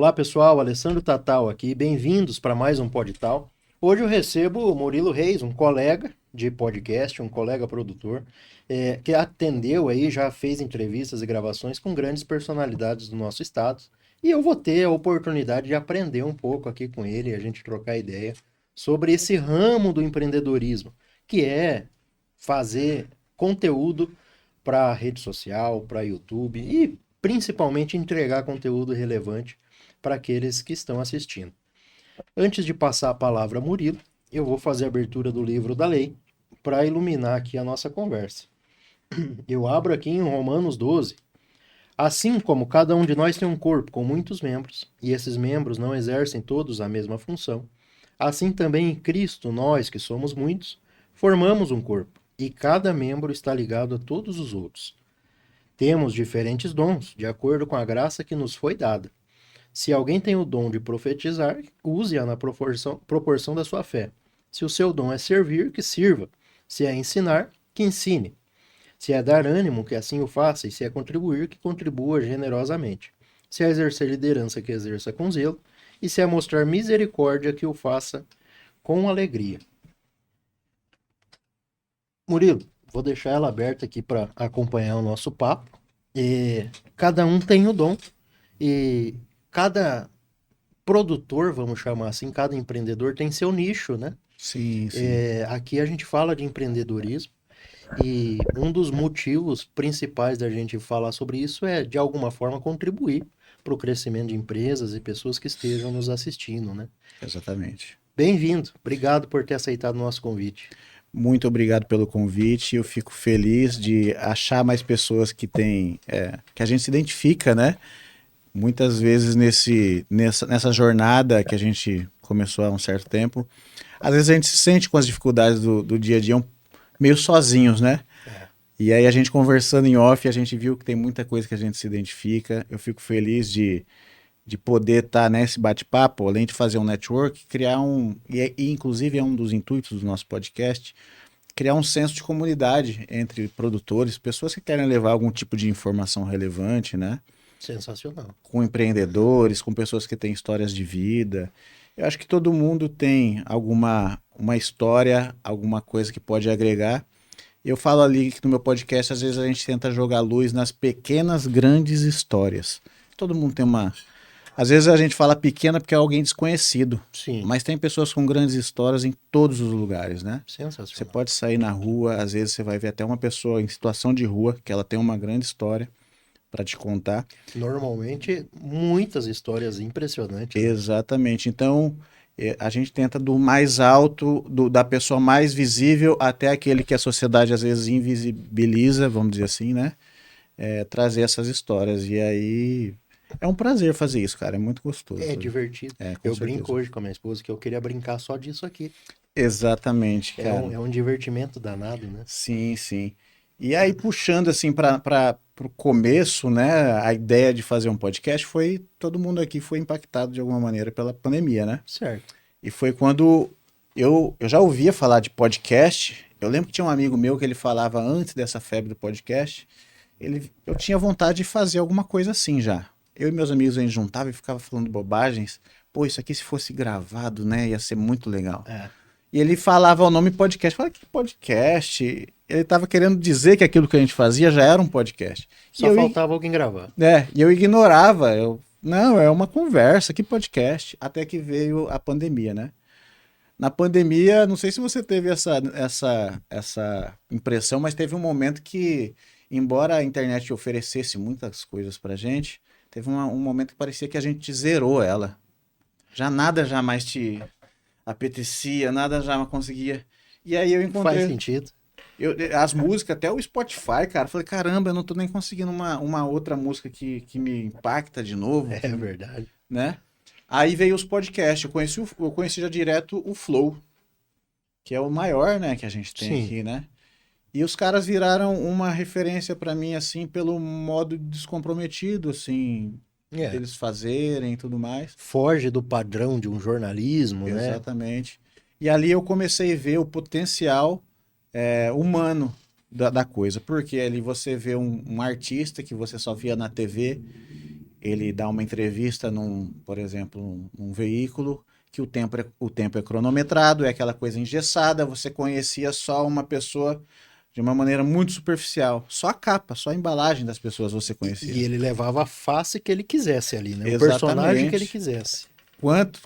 Olá pessoal, Alessandro Tatal aqui, bem-vindos para mais um Podtal. Hoje eu recebo o Murilo Reis, um colega de podcast, um colega produtor, que atendeu aí, já fez entrevistas e gravações com grandes personalidades do nosso estado. E eu vou ter a oportunidade de aprender um pouco aqui com ele, a gente trocar ideia sobre esse ramo do empreendedorismo, que é fazer conteúdo para rede social, para YouTube e principalmente entregar conteúdo relevante para aqueles que estão assistindo. Antes de passar a palavra a Murilo, eu vou fazer a abertura do livro da lei para iluminar aqui a nossa conversa. Eu abro aqui em Romanos 12. Assim como cada um de nós tem um corpo com muitos membros, e esses membros não exercem todos a mesma função, assim também em Cristo nós, que somos muitos, formamos um corpo, e cada membro está ligado a todos os outros. Temos diferentes dons, de acordo com a graça que nos foi dada. Se alguém tem o dom de profetizar, use-a na proporção da sua fé. Se o seu dom é servir, que sirva. Se é ensinar, que ensine. Se é dar ânimo, que assim o faça. E se é contribuir, que contribua generosamente. Se é exercer liderança, que exerça com zelo. E se é mostrar misericórdia, que o faça com alegria. Murilo, vou deixar ela aberta aqui para acompanhar o nosso papo. Cada um tem o dom. E cada produtor, vamos chamar assim, cada empreendedor tem seu nicho, né? Sim, sim. Aqui a gente fala de empreendedorismo e um dos motivos principais da gente falar sobre isso é, de alguma forma, contribuir para o crescimento de empresas e pessoas que estejam nos assistindo, né? Exatamente. Bem-vindo, obrigado por ter aceitado o nosso convite. Muito obrigado pelo convite. Eu fico feliz de achar mais pessoas que têm, que a gente se identifica, né? Muitas vezes nessa jornada que a gente começou há um certo tempo, às vezes a gente se sente com as dificuldades do dia a dia meio sozinhos, né? É, E aí a gente conversando em off, a gente viu que tem muita coisa que a gente se identifica. Eu fico feliz de poder estar nesse bate-papo, além de fazer um network, criar e inclusive é um dos intuitos do nosso podcast, criar um senso de comunidade entre produtores, pessoas que querem levar algum tipo de informação relevante, né? sensacional. Com empreendedores, com pessoas que têm histórias de vida. Eu acho que todo mundo tem uma história, alguma coisa que pode agregar. Eu falo ali que no meu podcast, às vezes a gente tenta jogar luz nas pequenas, grandes histórias. Todo mundo tem uma. Às vezes a gente fala pequena porque é alguém desconhecido, Sim, mas tem pessoas com grandes histórias em todos os lugares, né? Você sensacional. pode sair na rua, às vezes você vai ver até uma pessoa em situação de rua, que ela tem uma grande história para te contar. Normalmente, muitas histórias impressionantes, né? Exatamente. Então, a gente tenta do mais alto, da pessoa mais visível até aquele que a sociedade às vezes invisibiliza, vamos dizer assim, né? Trazer essas histórias. E aí é um prazer fazer isso, cara. É muito É gostoso. divertido. Com Eu brinco certeza. hoje com a minha esposa que eu queria brincar só disso aqui. Exatamente, cara. É um divertimento danado, né? Sim, sim. E aí, puxando assim para o começo, né? A ideia de fazer um podcast foi. Todo mundo aqui foi impactado de alguma maneira pela pandemia, né? Certo. E foi quando eu já ouvia falar de podcast. Eu lembro que tinha um amigo meu que ele falava antes dessa febre do podcast. Eu tinha vontade de fazer alguma coisa assim já. Eu e meus amigos a gente juntava e ficava falando bobagens. Pô, isso aqui se fosse gravado, né, ia ser muito legal. É. E ele falava o nome podcast. Eu falei, que podcast? Ele estava querendo dizer que aquilo que a gente fazia já era um podcast. Só faltava alguém gravar. E eu ignorava. Não, é uma conversa, que podcast. Até que veio a pandemia, né? Na pandemia, não sei se você teve essa impressão, mas teve um momento que, embora a internet oferecesse muitas coisas pra gente, teve um momento que parecia que a gente zerou ela. Já nada jamais te apetecia, nada já conseguia. E aí eu Faz encontrei sentido. as músicas, até o Spotify, cara. Falei, caramba, eu não tô nem conseguindo uma outra música que me impacta de novo, É verdade. né? Aí veio os podcasts. Eu conheci já direto o Flow, que é o maior, né, que a gente tem Sim. aqui, né? E os caras viraram uma referência pra mim, assim, pelo modo descomprometido, assim, É. deles fazerem e tudo mais. Foge do padrão de um jornalismo, né? Exatamente. E ali eu comecei a ver o potencial humano da coisa. Porque ali você vê um artista que você só via na TV, ele dá uma entrevista por exemplo, num veículo, que o tempo é cronometrado, é aquela coisa engessada, você conhecia só uma pessoa de uma maneira muito superficial. Só a capa, só a embalagem das pessoas você E conhecia. ele levava a face que ele quisesse ali, né? O personagem que ele Exatamente. quisesse.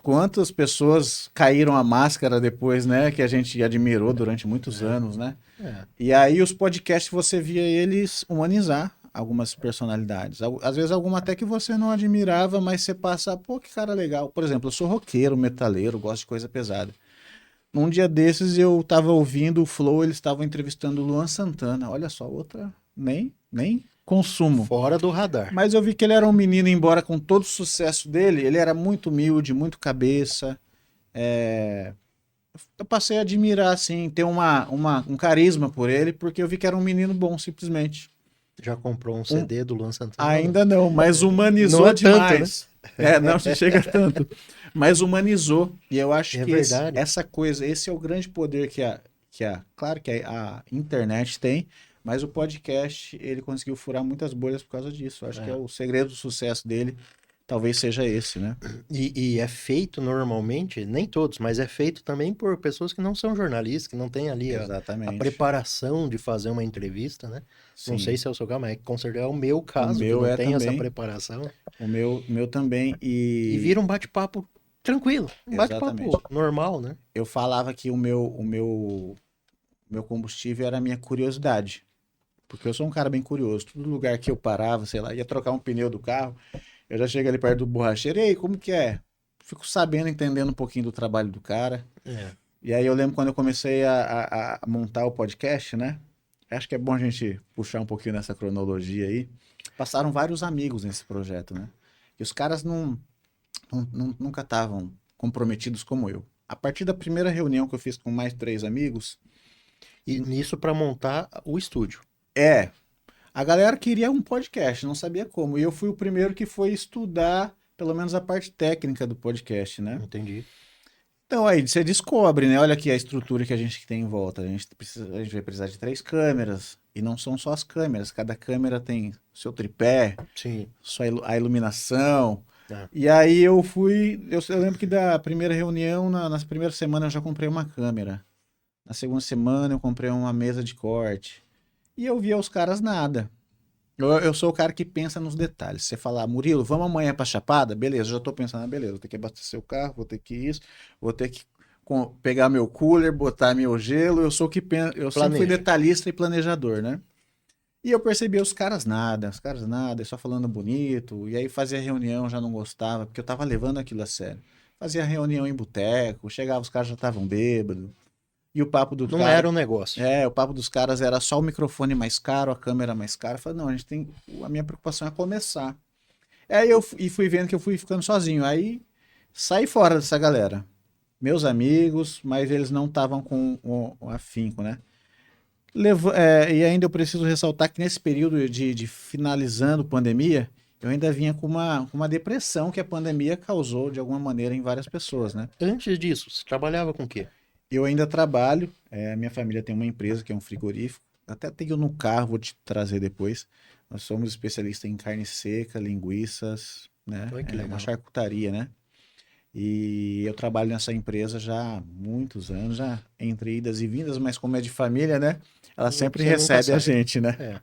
Quantas pessoas caíram a máscara depois, né? Que a gente admirou durante muitos anos, né? É. E aí os podcasts você via eles humanizar algumas personalidades. Às vezes alguma até que você não admirava, mas você passa, pô, que cara legal. Por exemplo, eu sou roqueiro, metaleiro, gosto de coisa pesada. Num dia desses eu tava ouvindo o Flow, eles estavam entrevistando o Luan Santana. Olha só, outra nem consumo. Fora do radar. Mas eu vi que ele era um menino, embora com todo o sucesso dele, ele era muito humilde, muito cabeça. É, eu passei a admirar, assim, ter um carisma por ele, porque eu vi que era um menino bom, simplesmente. Já comprou um Um- CD do Luan Santana ou não? Ainda não, mas Não humanizou é tanto, né? demais. É, não se chega tanto. Mas humanizou. E eu acho É que verdade. essa coisa, esse é o grande poder claro que a internet tem, mas o podcast, ele conseguiu furar muitas bolhas por causa disso. Eu acho que é É. o segredo do sucesso dele, talvez seja esse, né? E é feito normalmente, nem todos, mas é feito também por pessoas que não são jornalistas, que não têm ali a Exatamente. preparação de fazer uma entrevista, né? Não sei Sim. se é o seu caso, mas com certeza é o meu O caso, que meu não é tem essa também. preparação. O meu também. E vira um bate-papo tranquilo, um bate-papo Exatamente. normal, né? Eu falava que o meu combustível era a minha curiosidade. Porque eu sou um cara bem curioso. Todo lugar que eu parava, sei lá, ia trocar um pneu do carro, eu já chego ali perto do borracheiro, e aí, como que é? Fico sabendo, entendendo um pouquinho do trabalho do cara. É. E aí eu lembro quando eu comecei a montar o podcast, né? Acho que é bom a gente puxar um pouquinho nessa cronologia aí. Passaram vários amigos nesse projeto, né? E os caras nunca estavam comprometidos como eu. A partir da primeira reunião que eu fiz com mais 3 amigos, E nisso para montar o estúdio. é, a galera queria um podcast, não sabia como. E eu fui o primeiro que foi estudar, pelo menos a parte técnica do podcast, né? Entendi. Então aí você descobre, né? Olha aqui a estrutura que a gente tem em volta. A gente vai precisar de 3 câmeras. E não são só as câmeras, cada câmera tem seu tripé, Sim. a iluminação. É. E aí eu lembro que da primeira reunião, nas primeiras semanas eu já comprei uma câmera. Na segunda semana eu comprei uma mesa de corte. E eu via os caras nada. Eu sou o cara que pensa nos detalhes. Você falar, Murilo, vamos amanhã pra Chapada? Beleza, eu já tô pensando, beleza, vou ter que abastecer o carro, vou ter que isso, vou ter que pegar meu cooler, botar meu gelo. Eu sou o que pensa, eu sempre fui Planeja. detalhista e planejador, né? E eu percebi os caras nada, só falando bonito. E aí fazia reunião, já não gostava, porque eu tava levando aquilo a sério. Fazia reunião em boteco, chegava, os caras já estavam bêbados. E o papo do Não cara, era um negócio. o papo dos caras era só o microfone mais caro, a câmera mais cara. Eu falei, não, a minha preocupação é começar. Aí e fui vendo que eu fui ficando sozinho. Aí saí fora dessa galera. Meus amigos, mas eles não estavam com o afinco, né? E ainda eu preciso ressaltar que nesse período de finalizando pandemia, eu ainda vinha com uma depressão que a pandemia causou de alguma maneira em várias pessoas, né? Antes disso, você trabalhava com o quê? Eu ainda trabalho, a minha família tem uma empresa que é um frigorífico, até tenho no carro, vou te trazer depois. Nós somos especialistas em carne seca, linguiças, né? Olha que É uma legal. charcutaria, né? E eu trabalho nessa empresa já há muitos anos, já entre idas e vindas, mas como é de família, né? Ela sempre Você nunca recebe a sai. gente, né? É.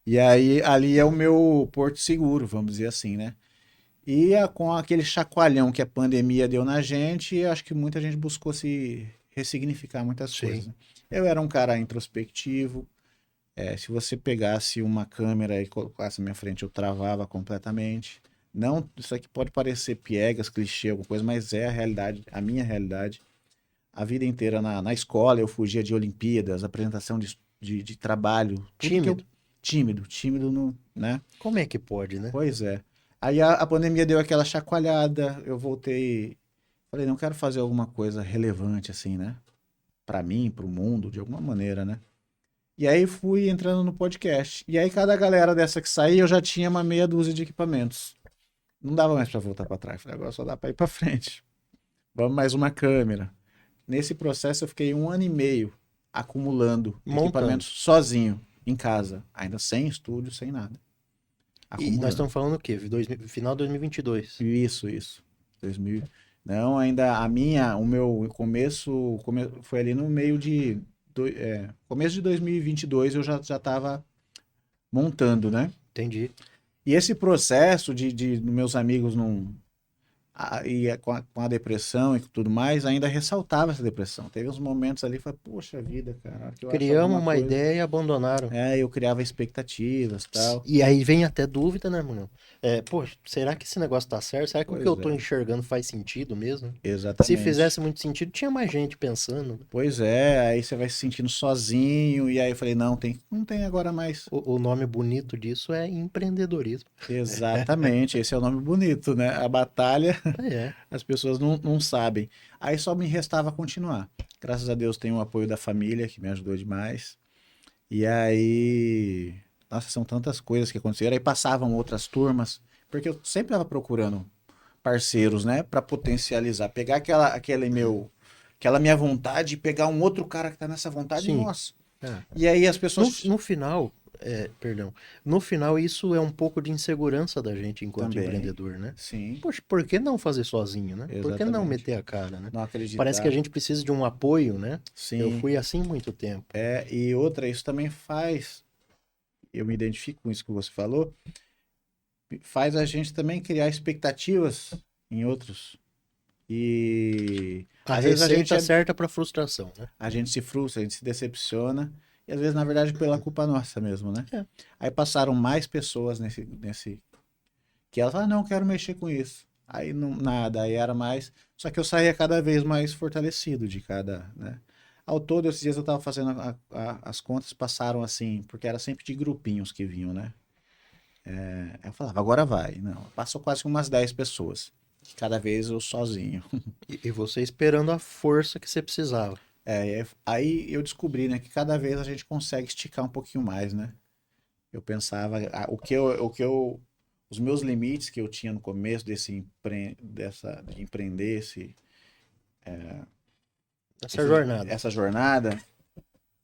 E aí ali é o meu porto seguro, vamos dizer assim, né? E com aquele chacoalhão que a pandemia deu na gente, acho que muita gente buscou se ressignificar muitas Sim. coisas, né? Eu era um cara introspectivo. Se você pegasse uma câmera e colocasse na minha frente, eu travava completamente. Não, isso aqui pode parecer piegas, clichê, alguma coisa, mas é a realidade, a minha realidade. A vida inteira na escola eu fugia de Olimpíadas, apresentação de trabalho, tudo que eu. Tímido. Tímido, no, né? Como é que pode, né? Pois é. Aí a pandemia deu aquela chacoalhada, eu voltei, falei, não quero fazer alguma coisa relevante assim, né? Pra mim, pro mundo, de alguma maneira, né? E aí fui entrando no podcast. E aí cada galera dessa que saía, eu já tinha uma meia dúzia de equipamentos. Não dava mais pra voltar pra trás. Falei, agora só dá pra ir pra frente. Vamos mais uma câmera. Nesse processo eu fiquei 1 ano e meio acumulando Montando. equipamentos sozinho, em casa. Ainda sem estúdio, sem nada. E nós acumulando. estamos falando o quê? Final de 2022. Isso. 2000. Não, ainda o meu começo foi ali no meio começo de 2022 eu já estava montando, né? Entendi. E esse processo de meus amigos não com a depressão e tudo mais, ainda ressaltava essa depressão. Teve uns momentos ali, falei, poxa vida, cara, que eu acho Criamos alguma uma coisa. ideia e abandonaram. Eu criava expectativas, tal. E aí vem até dúvida, né, mano? Pô, será que esse negócio tá certo? Será que o que eu Pois tô é, enxergando faz sentido mesmo? Se exatamente. fizesse muito sentido, tinha mais gente pensando. Pois é, aí você vai se sentindo sozinho, e aí eu falei, não tem agora mais. O nome bonito disso é empreendedorismo. Exatamente, esse é o nome bonito, né? A batalha, É, as pessoas não sabem. Aí só me restava continuar. Graças a Deus tenho o apoio da família, que me ajudou demais. E aí, nossa, são tantas coisas que aconteceram. Aí passavam outras turmas, porque eu sempre estava procurando parceiros, né, para potencializar, pegar aquela minha vontade e pegar um outro cara que tá nessa vontade, sim. nossa. É. E aí as No, pessoas no final, perdão, no final isso é um pouco de insegurança da gente enquanto também, empreendedor, né? sim, Poxa, por que não fazer sozinho, né? Por que não exatamente. meter a cara, né? Não Parece que a acreditar, gente precisa de um apoio, né? Eu sim. fui assim muito tempo. E outra, isso também eu me identifico com isso que você falou, faz a gente também criar expectativas em outros. E A às vezes receita certa para frustração, né? a gente se frustra, a gente se decepciona, e às vezes, na verdade, pela culpa nossa mesmo, né? É. Aí passaram mais pessoas que elas falaram, não, quero mexer com isso. Aí não, nada, aí era mais. Só que eu saía cada vez mais fortalecido de cada, né? Ao todo, esses dias eu tava fazendo as contas, passaram assim, porque era sempre de grupinhos que vinham, né? Aí eu falava, agora vai. Não, passou quase umas 10 pessoas. Que cada vez eu sozinho. E você esperando a força que você precisava. Aí eu descobri, né, que cada vez a gente consegue esticar um pouquinho mais, né? Eu pensava, os meus limites que eu tinha no começo de empreender Essa jornada. essa jornada,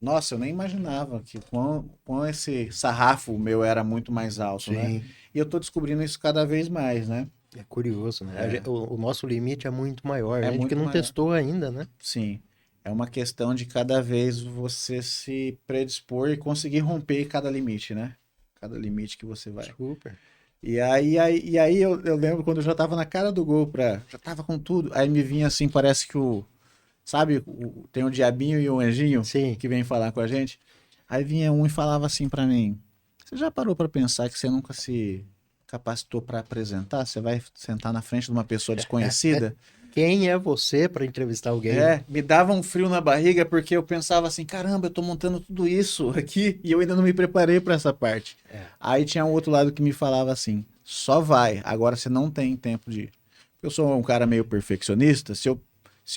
nossa, eu nem imaginava que com esse sarrafo meu era muito mais alto, né? Sim. E eu tô descobrindo isso cada vez mais, né? É curioso, né? O nosso limite é muito maior. A É gente que muito não maior. testou ainda, né? Sim. É uma questão de cada vez você se predispor e conseguir romper cada limite, né? Cada limite que você vai. Super. E aí eu lembro quando eu já tava na cara do gol já tava com tudo, aí me vinha assim, parece que sabe, tem o diabinho e o anjinho Sim. que vem falar com a gente. Aí vinha um e falava assim pra mim: "Você já parou pra pensar que você nunca se capacitou pra apresentar? Você vai sentar na frente de uma pessoa desconhecida?" Quem é você para entrevistar alguém, né? Me dava um frio na barriga porque eu pensava assim, caramba, eu tô montando tudo isso aqui e eu ainda não me preparei para essa parte. É. Aí tinha um outro lado que me falava assim, só vai, agora você não tem tempo de... Eu sou um cara meio perfeccionista, se eu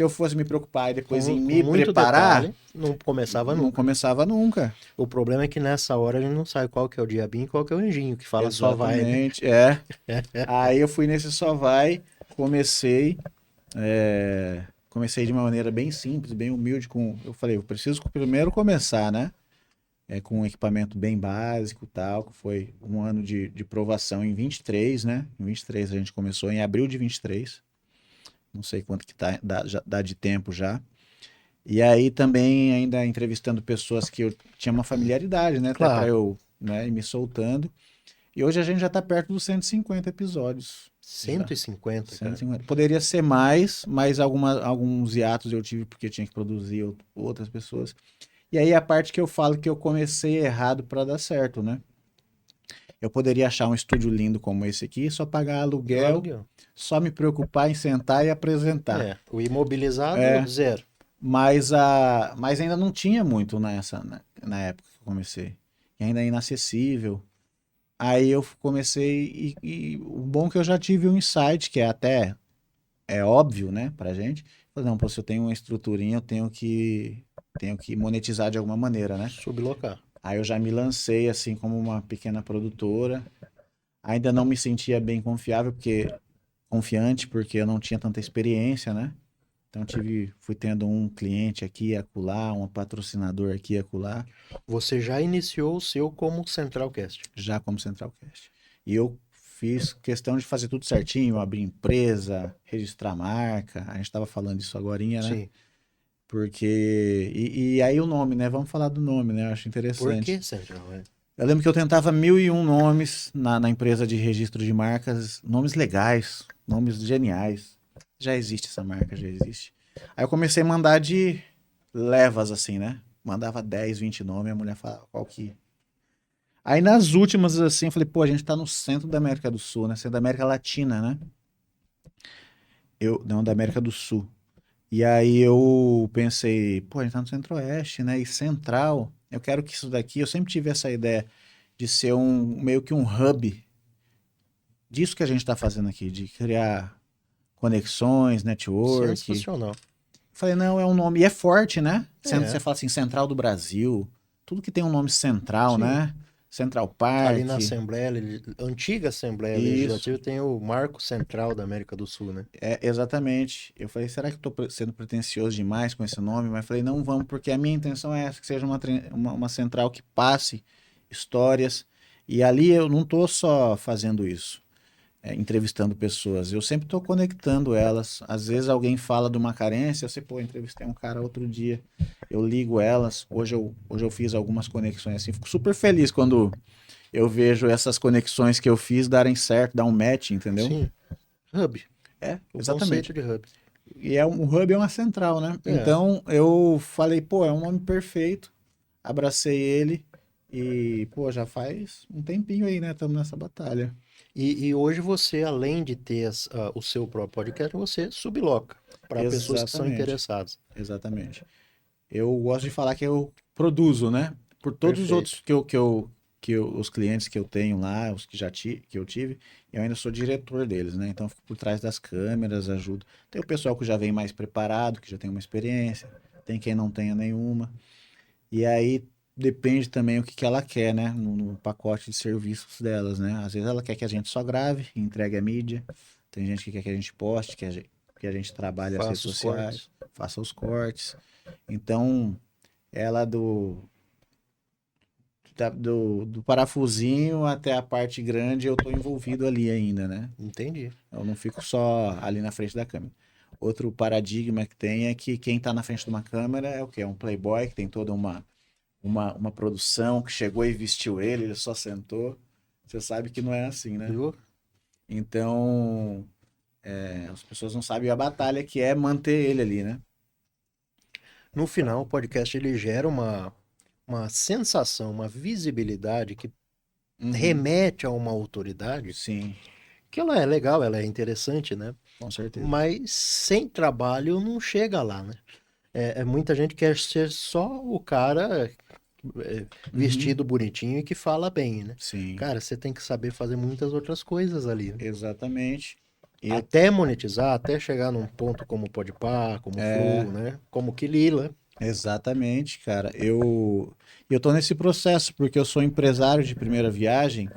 fosse me preocupar e depois em Com me muito preparar, detalhe, não começava não nunca. começava nunca. O problema é que nessa hora a gente não sabe qual que é o diabinho e qual que é o anjinho, que fala só vai, né? Exatamente, Aí eu fui nesse só vai, comecei, comecei de uma maneira bem simples, bem humilde, eu falei, eu preciso primeiro começar, né? Com um equipamento bem básico e tal, que foi um ano de provação em 23, né? Em 23 a gente começou, em abril de 23, não sei quanto que dá de tempo já. E aí também ainda entrevistando pessoas que eu tinha uma familiaridade, né? Até para Claro, eu, né, ir me soltando. E hoje a gente já está perto dos 150 episódios. Já. 150, cara. 150. Poderia ser mais, mas alguns hiatos eu tive porque tinha que produzir outras pessoas. E aí a parte que eu falo que eu comecei errado para dar certo, né? Eu poderia achar um estúdio lindo como esse aqui, só pagar E o aluguel, aluguel. só me preocupar em sentar e apresentar. O imobilizado, zero. Mas ainda não tinha muito na época que eu comecei. E ainda é inacessível. Aí eu comecei e o bom é que eu já tive um insight, que é óbvio, né, pra gente. Falei, não, pô, se eu tenho uma estruturinha, eu tenho que monetizar de alguma maneira, né? Sublocar. Aí eu já me lancei assim como uma pequena produtora. Ainda não me sentia bem confiante, porque eu não tinha tanta experiência, né? Então fui tendo um cliente aqui e acolá, um patrocinador aqui e acolá, Você já iniciou o seu como Centralcast. já como Centralcast. E eu fiz questão de fazer tudo certinho, abrir empresa, registrar marca. A gente estava falando disso agorinha, né? Sim. Porque. E aí o nome, né? Vamos falar do nome, né? Eu acho Por interessante. que Central? É? Eu lembro que eu tentava 1001 nomes na empresa de registro de marcas, nomes legais, nomes geniais. Já existe essa marca, já existe. Aí eu comecei a mandar de levas, assim, né? Mandava 10, 20 nomes, a mulher falava qual que. Aí nas últimas, assim, eu falei, pô, a gente tá no centro da América do Sul, né? Centro da América Latina, né? Não, da América do Sul. E aí eu pensei, pô, a gente tá no Centro-Oeste, né? E Central, eu quero que isso daqui, eu sempre tive essa ideia de ser meio que um hub disso que a gente está fazendo aqui, de criar conexões, network. Sensacional. Falei, não, é um nome, e é forte, né? Você É, fala assim, Central do Brasil, tudo que tem um nome central, sim. né? Central Ali Park, na antiga Assembleia isso. Legislativa tem o Marco Central da América do Sul, né? É, exatamente. Eu falei, será que eu tô sendo pretensioso demais com esse nome? Mas falei, não vamos, porque a minha intenção é essa, que seja uma central que passe histórias. E ali eu não tô só fazendo isso, entrevistando pessoas. Eu sempre estou conectando elas. Às vezes alguém fala de uma carência, eu sei, pô, entrevistei um cara outro dia, eu ligo elas. Hoje eu fiz algumas conexões assim. Fico super feliz quando eu vejo essas conexões que eu fiz darem certo, dar um match, entendeu? Sim. Hub. É, O conceito exatamente. de hub. E um hub é uma central, né? É. Então eu falei, pô, é um nome perfeito. Abracei ele e, pô, já faz um tempinho aí, né? Estamos nessa batalha. E hoje você, além de ter o seu próprio podcast, você subloca para pessoas que são Exatamente. interessadas. Exatamente. Eu gosto de falar que eu produzo, né? Por todos os Perfeito. outros os clientes que eu tenho lá, os que que eu tive, eu ainda sou diretor deles, né? Então eu fico por trás das câmeras, ajudo. Tem o pessoal que já vem mais preparado, que já tem uma experiência, tem quem não tenha nenhuma. E aí depende também o que que ela quer, né? No pacote de serviços delas, né? Às vezes ela quer que a gente só grave e entregue a mídia. Tem gente que quer que a gente poste, que a gente trabalhe as redes Faço os cortes. sociais, faça os cortes. Então, ela do parafusinho até a parte grande, eu tô envolvido ali ainda, né? Entendi. Eu não fico só ali na frente da câmera. Outro paradigma que tem é que quem tá na frente de uma câmera é o quê? É um playboy que tem toda uma produção, que chegou e vestiu ele só sentou. Você sabe que não é assim, né? Viu? Então, as pessoas não sabem a batalha que é manter ele ali, né? No final, o podcast ele gera uma sensação, uma visibilidade que Uhum. remete a uma autoridade, Sim, que ela é legal, ela é interessante, né? com certeza. Mas sem trabalho não chega lá, né? Muita gente quer ser só o cara Uhum. vestido bonitinho e que fala bem, né? Sim, Cara, você tem que saber fazer muitas outras coisas ali, né? exatamente. E Até monetizar, até chegar num ponto como o Podpah, como o é Flow, né? Como o Kilila. exatamente, cara. Eu tô nesse processo porque eu sou empresário de primeira viagem.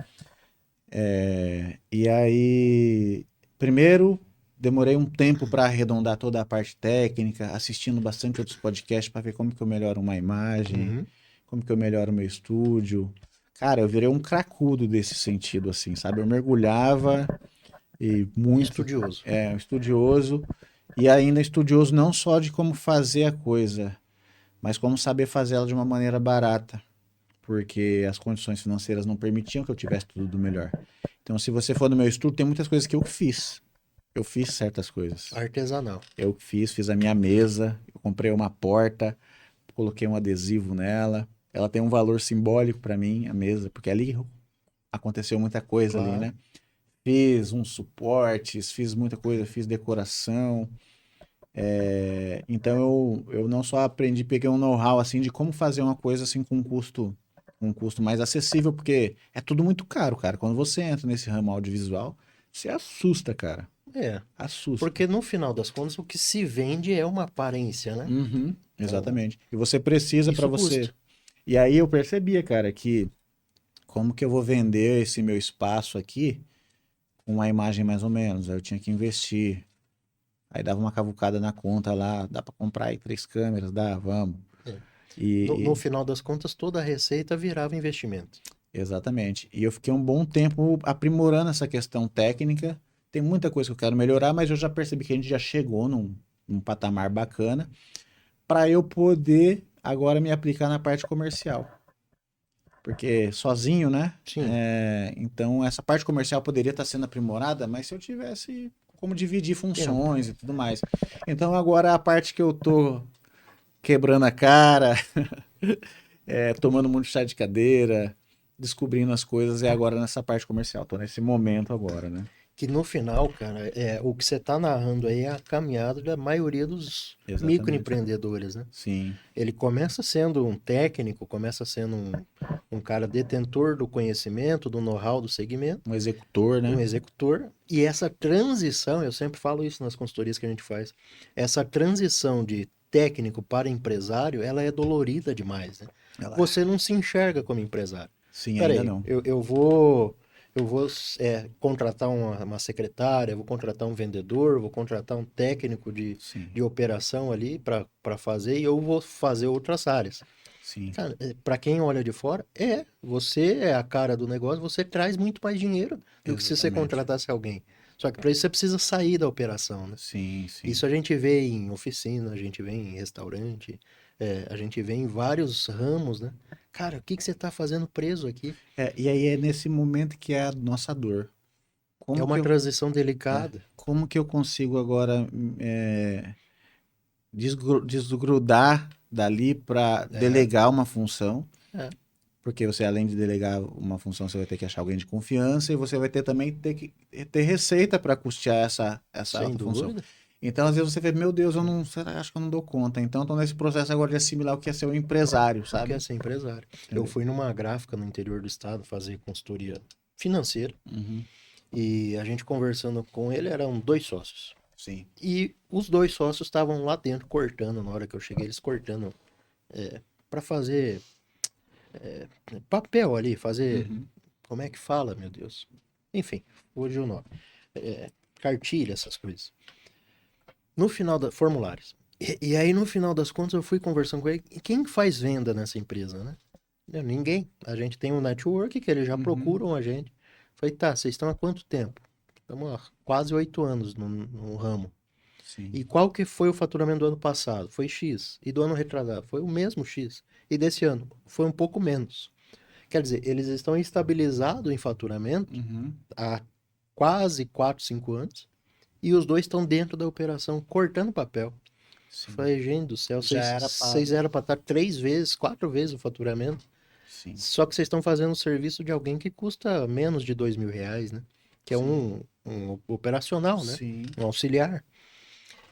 E aí, primeiro, demorei um tempo para arredondar toda a parte técnica, assistindo bastante outros podcasts para ver como que eu melhoro uma imagem, Uhum. como que eu melhoro o meu estúdio. Cara, eu virei um cracudo desse sentido, assim, sabe? Eu mergulhava e muito, Estudioso. um estudioso, e ainda estudioso não só de como fazer a coisa, mas como saber fazê-la de uma maneira barata, porque as condições financeiras não permitiam que eu tivesse tudo do melhor. Então, se você for no meu estudo, tem muitas coisas que eu fiz. Eu fiz certas coisas. Artesanal. Fiz a minha mesa, eu comprei uma porta, coloquei um adesivo nela. Ela tem um valor simbólico para mim, a mesa, porque ali aconteceu muita coisa ali, Claro. né? Fiz uns suportes, fiz muita coisa, fiz decoração. Então eu não só aprendi, peguei um know-how assim de como fazer uma coisa assim com um custo mais acessível, porque é tudo muito caro, cara. Quando você entra nesse ramo audiovisual, você assusta, cara. É. Assusta. Porque no final das contas, o que se vende é uma aparência, né? Uhum, Então, exatamente. E você precisa para isso você. custa. E aí eu percebia, cara, que como que eu vou vender esse meu espaço aqui com uma imagem mais ou menos? Aí eu tinha que investir. Aí dava uma cavucada na conta lá, dá para comprar aí 3 câmeras, dá, vamos. É. No E final das contas, toda a receita virava investimento. Exatamente. E eu fiquei um bom tempo aprimorando essa questão técnica. Tem muita coisa que eu quero melhorar, mas eu já percebi que a gente já chegou num patamar bacana para eu poder agora me aplicar na parte comercial. Porque sozinho, né? Sim. Então, essa parte comercial poderia estar sendo aprimorada, mas se eu tivesse como dividir Tempo. funções e tudo mais. Então, agora a parte que eu tô quebrando a cara, tomando muito chá de cadeira, descobrindo as coisas, é agora nessa parte comercial. Tô nesse momento agora, né? Que no final, cara, o que você está narrando aí é a caminhada da maioria dos Exatamente. microempreendedores, né? Sim. Ele começa sendo um técnico, começa sendo um cara detentor do conhecimento, do know-how do segmento, Um executor, um né? executor, e essa transição, eu sempre falo isso nas consultorias que a gente faz, essa transição de técnico para empresário, ela é dolorida demais, né? Ela, Você não se enxerga como empresário. sim, ainda Peraí, não. eu vou contratar uma secretária, vou contratar um vendedor, vou contratar um técnico de, Sim, de operação ali para fazer e eu vou fazer outras áreas. sim, Cara, para quem olha de fora, você é a cara do negócio, você traz muito mais dinheiro do que se você exatamente. contratasse alguém. Só que para isso você precisa sair da operação, né? Sim, sim. Isso a gente vê em oficina, a gente vê em restaurante, a gente vê em vários ramos, né? Cara, o que que você está fazendo preso aqui? E aí é nesse momento que é a nossa dor. É Como que uma eu, transição delicada. como que eu consigo agora desgrudar dali para É, delegar uma função? é, Porque você, além de delegar uma função, você vai ter que achar alguém de confiança e você vai ter também ter que ter receita para custear essa sem outra função. dúvida. Então, às vezes você vê, meu Deus, eu não, será, acho que eu não dou conta. Então, estou nesse processo agora de assimilar o que é ser um empresário, O que é sabe? ser empresário? Eu Entendeu? fui numa gráfica no interior do estado fazer consultoria financeira Uhum. e a gente conversando com ele eram dois sócios. Sim. E os dois sócios estavam lá dentro cortando, na hora que eu cheguei, eles cortando para fazer papel ali, fazer. Uhum. Como é que fala, meu Deus? Enfim, hoje o nome. Cartilha, essas coisas. No final da. Formulários. E aí, no final das contas, eu fui conversando com ele. Quem faz venda nessa empresa, né? Ninguém. A gente tem um network que eles já Uhum. procuram a gente. Falei, tá, vocês estão há quanto tempo? Estamos há quase 8 anos no ramo. Sim. E qual que foi o faturamento do ano passado? Foi X. E do ano retrasado? Foi o mesmo X. E desse ano? Foi um pouco menos. Quer dizer, eles estão estabilizados em faturamento Uhum. há quase 4, 5 anos. E os dois estão dentro da operação, cortando papel. Sim. Falei, gente do céu, Já vocês, era para. vocês eram para estar 3 vezes, 4 vezes o faturamento. Sim. Só que vocês estão fazendo o serviço de alguém que custa menos de R$ 2.000, né? Que é Sim. um operacional, né? Sim. Um auxiliar.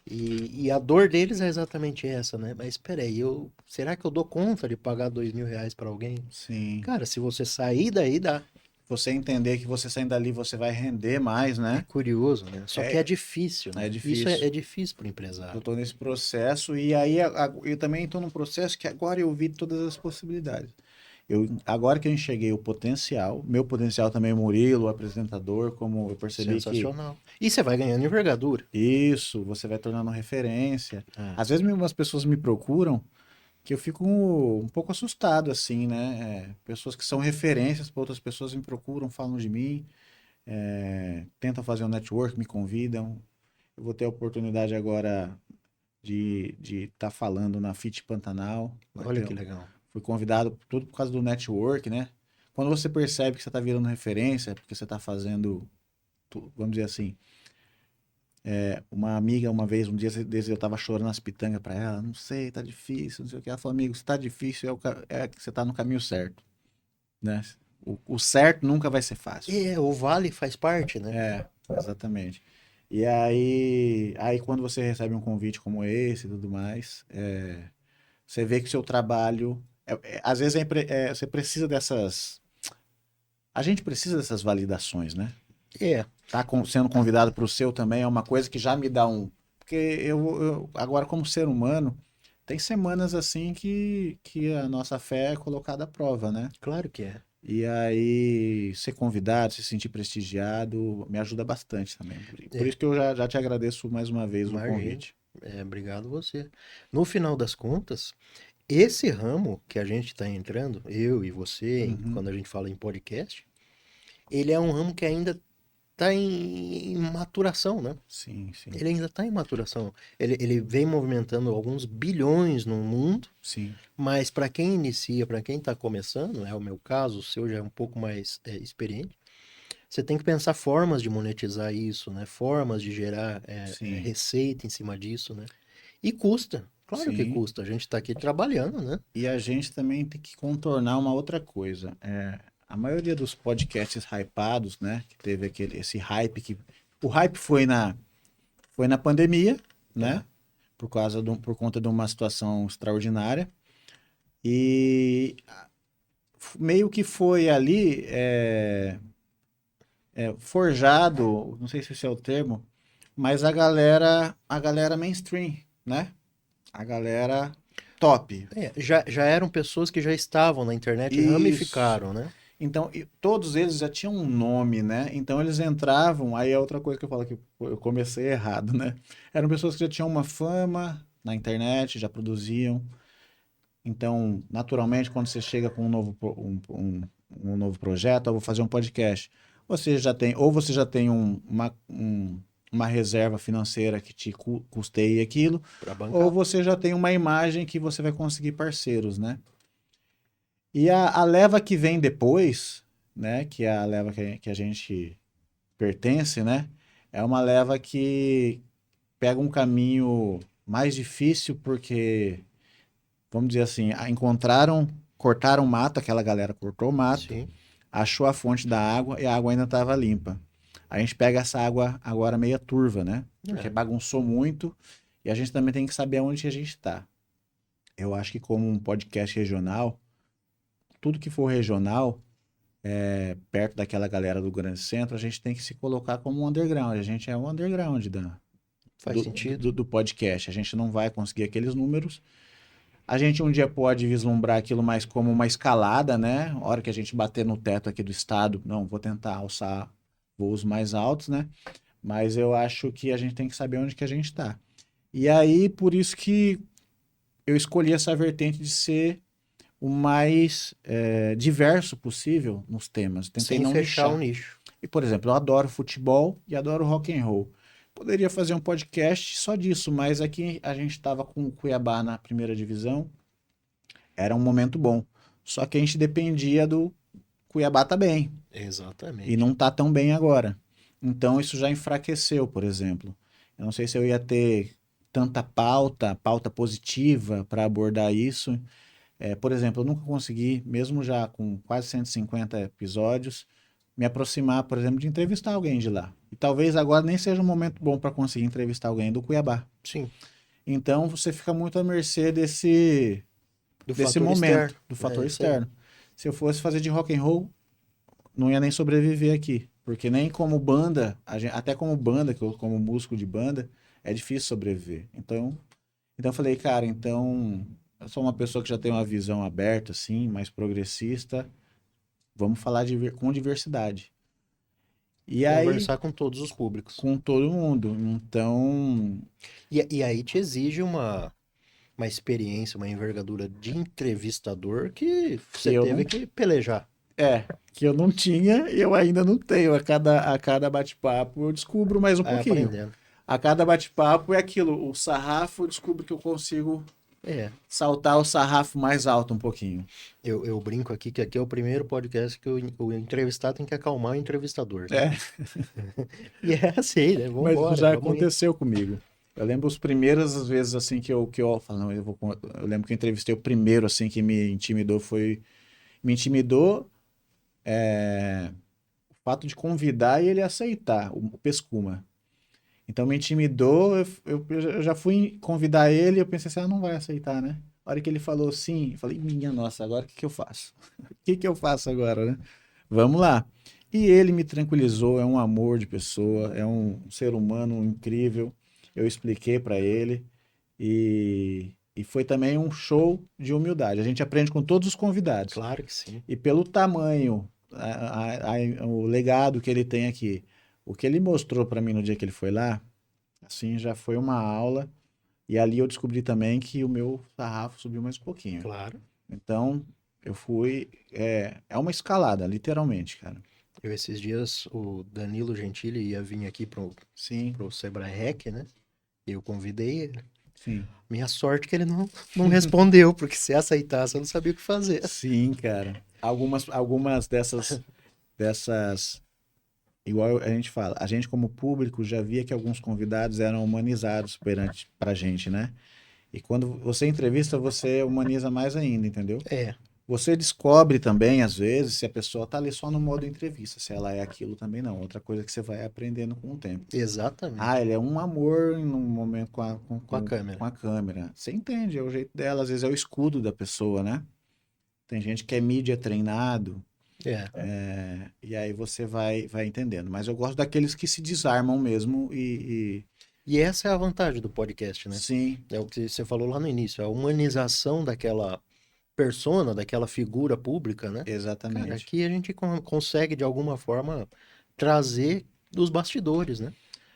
E a dor deles é exatamente essa, né? Mas espera aí, será que eu dou conta de pagar R$ 2.000 para alguém? Sim. Cara, se você sair daí, dá. Você entender que você saindo dali você vai render mais, É né? curioso, né? Só que é É, difícil, é né? Isso é, difícil. é difícil para o Eu empresário. estou nesse processo e aí eu também estou num processo que agora eu vi todas as possibilidades. Agora que eu enxerguei o potencial, meu potencial também, o Murilo, o apresentador, como eu percebi que Sensacional. E você vai ganhando envergadura. isso, você vai tornando referência. É, Às vezes umas pessoas me procuram que eu fico um pouco assustado, assim, né? Pessoas que são referências para outras pessoas me procuram, falam de mim, tentam fazer um network, me convidam. Eu vou ter a oportunidade agora de estar falando na FIT Pantanal. olha que legal. Fui convidado tudo por causa do network, né? Quando você percebe que você está virando referência, porque você está fazendo, vamos dizer assim, uma amiga uma vez, um dia desde eu estava chorando as pitangas para ela, não sei, tá difícil, não sei o que. Ela falou, amigo, se tá difícil é que você tá no caminho certo, né? O certo nunca vai ser fácil. O vale faz parte, né? Exatamente. E aí quando você recebe um convite como esse e tudo mais, você vê que o seu trabalho. Às vezes você precisa dessas. A gente precisa dessas validações, né? É, Sendo convidado para o seu também é uma coisa que já me dá um. Porque agora, como ser humano, tem semanas assim que a nossa fé é colocada à prova, né? claro que é. E aí, ser convidado, se sentir prestigiado, me ajuda bastante também. Por É, isso que eu já te agradeço mais uma vez o imagino. convite. Obrigado você. No final das contas, esse ramo que a gente está entrando, eu e você, Uhum. quando a gente fala em podcast, ele é um ramo que ainda está em maturação, né? Sim, sim, Ele ainda está em maturação. Ele vem movimentando alguns bilhões no mundo, sim, mas para quem inicia, para quem está começando, é o meu caso, o seu já é um pouco mais experiente, você tem que pensar formas de monetizar isso, né? Formas de gerar sim, receita em cima disso, né? E custa, claro que sim. custa. A gente está aqui trabalhando, né? E a gente também tem que contornar uma outra coisa. A maioria dos podcasts hypados, né? Que teve esse hype que. O hype foi na pandemia, né? É. Por conta de uma situação extraordinária. E meio que foi ali forjado, não sei se esse é o termo, mas a galera mainstream, né? A galera top. Já eram pessoas que já estavam na internet e Isso. ramificaram, né? Então, todos eles já tinham um nome, né? Então eles entravam, aí é outra coisa que eu falo que eu comecei errado, né? Eram pessoas que já tinham uma fama na internet, já produziam. Então, naturalmente, quando você chega com um novo projeto, ou vou fazer um podcast, você já tem uma reserva financeira que te custeie aquilo, Para ou bancar. você já tem uma imagem que você vai conseguir parceiros, né? E a leva que vem depois, né, que é a leva que a gente pertence, né, é uma leva que pega um caminho mais difícil porque, vamos dizer assim, cortaram mato, aquela galera cortou mato, Sim. achou a fonte da água e a água ainda estava limpa. A gente pega essa água agora meia turva, né, porque É. bagunçou muito e a gente também tem que saber onde a gente está. Eu acho que como um podcast regional, tudo que for regional perto daquela galera do grande centro, a gente tem que se colocar como um underground. A gente é um underground Faz sentido. do podcast. A gente não vai conseguir aqueles números. A gente um dia pode vislumbrar aquilo mais como uma escalada, né? A hora que a gente bater no teto aqui do estado, não, vou tentar alçar voos mais altos, né? Mas eu acho que a gente tem que saber onde que a gente está. E aí, por isso que eu escolhi essa vertente de ser o mais diverso possível nos temas. Tentei Sem não fechar o nichar. nicho. E, por exemplo, eu adoro futebol e adoro rock and roll. Poderia fazer um podcast só disso, mas aqui a gente estava com o Cuiabá na primeira divisão, era um momento bom. Só que a gente dependia do Cuiabá tá bem e Exatamente. não tá tão bem agora. Então isso já enfraqueceu, por exemplo. Eu não sei se eu ia ter tanta pauta positiva para abordar isso. Por exemplo, eu nunca consegui, mesmo já com quase 150 episódios, me aproximar, por exemplo, de entrevistar alguém de lá. E talvez agora nem seja um momento bom para conseguir entrevistar alguém do Cuiabá. Sim. Então você fica muito à mercê Do desse fator externo. momento, do É fator isso aí. externo. Se eu fosse fazer de rock and roll, não ia nem sobreviver aqui, porque nem como banda, até como banda, que eu como músico de banda, é difícil sobreviver. Então eu falei, cara, então eu sou uma pessoa que já tem uma visão aberta, assim, mais progressista. Vamos falar com diversidade. E aí, Conversar com todos os públicos. com todo mundo. Então, E aí te exige uma experiência, uma envergadura de entrevistador que que você eu teve não. que pelejar. Que eu não tinha e eu ainda não tenho. A cada bate-papo eu descubro mais um Vai pouquinho. aprendendo. A cada bate-papo é aquilo. O sarrafo eu descubro que eu consigo É, saltar o sarrafo mais alto um pouquinho. eu brinco aqui que aqui é o primeiro podcast que o entrevistado tem que acalmar o entrevistador, né? É, E é assim, né? mas isso Vambora, já vamos indo. aconteceu comigo. Eu lembro as primeiras vezes assim que eu falo, não, eu lembro que eu entrevistei o primeiro assim que me intimidou o fato de convidar e ele aceitar, o Pescuma. Então me intimidou, eu já fui convidar ele e eu pensei assim, ah, não vai aceitar, né? A hora que ele falou sim, eu falei, minha nossa, agora o que que eu faço? O que que eu faço agora, né? Vamos lá. E ele me tranquilizou, é um amor de pessoa, é um ser humano incrível. Eu expliquei para ele e foi também um show de humildade. A gente aprende com todos os convidados. Claro que sim. E pelo tamanho, o legado que ele tem aqui, o que ele mostrou para mim no dia que ele foi lá, assim, já foi uma aula. E ali eu descobri também que o meu sarrafo subiu mais um pouquinho. Claro. Então, eu fui. É uma escalada, literalmente, cara. Eu, esses dias, o Danilo Gentili ia vir aqui Sim, pro Sebrae Rec, né? Eu convidei ele. sim. Minha sorte é que ele não respondeu, porque se aceitasse eu não sabia o que fazer. Sim, cara. Algumas dessas. Igual a gente fala, a gente como público já via que alguns convidados eram humanizados perante pra gente, né? E quando você entrevista, você humaniza mais ainda, entendeu? É, Você descobre também, às vezes, se a pessoa tá ali só no modo entrevista, se ela é aquilo também não. Outra coisa que você vai aprendendo com o tempo. Ah, exatamente. ele é um amor num momento Com a câmera. com a câmera. Você entende, é o jeito dela, às vezes é o escudo da pessoa, né? Tem gente que é mídia treinado, É. e aí você vai entendendo. Mas eu gosto daqueles que se desarmam mesmo E essa é a vantagem do podcast, né? sim, É o que você falou lá no início, a humanização daquela persona, daquela figura pública, né? Cara, exatamente. aqui a gente consegue de alguma forma trazer dos bastidores, né?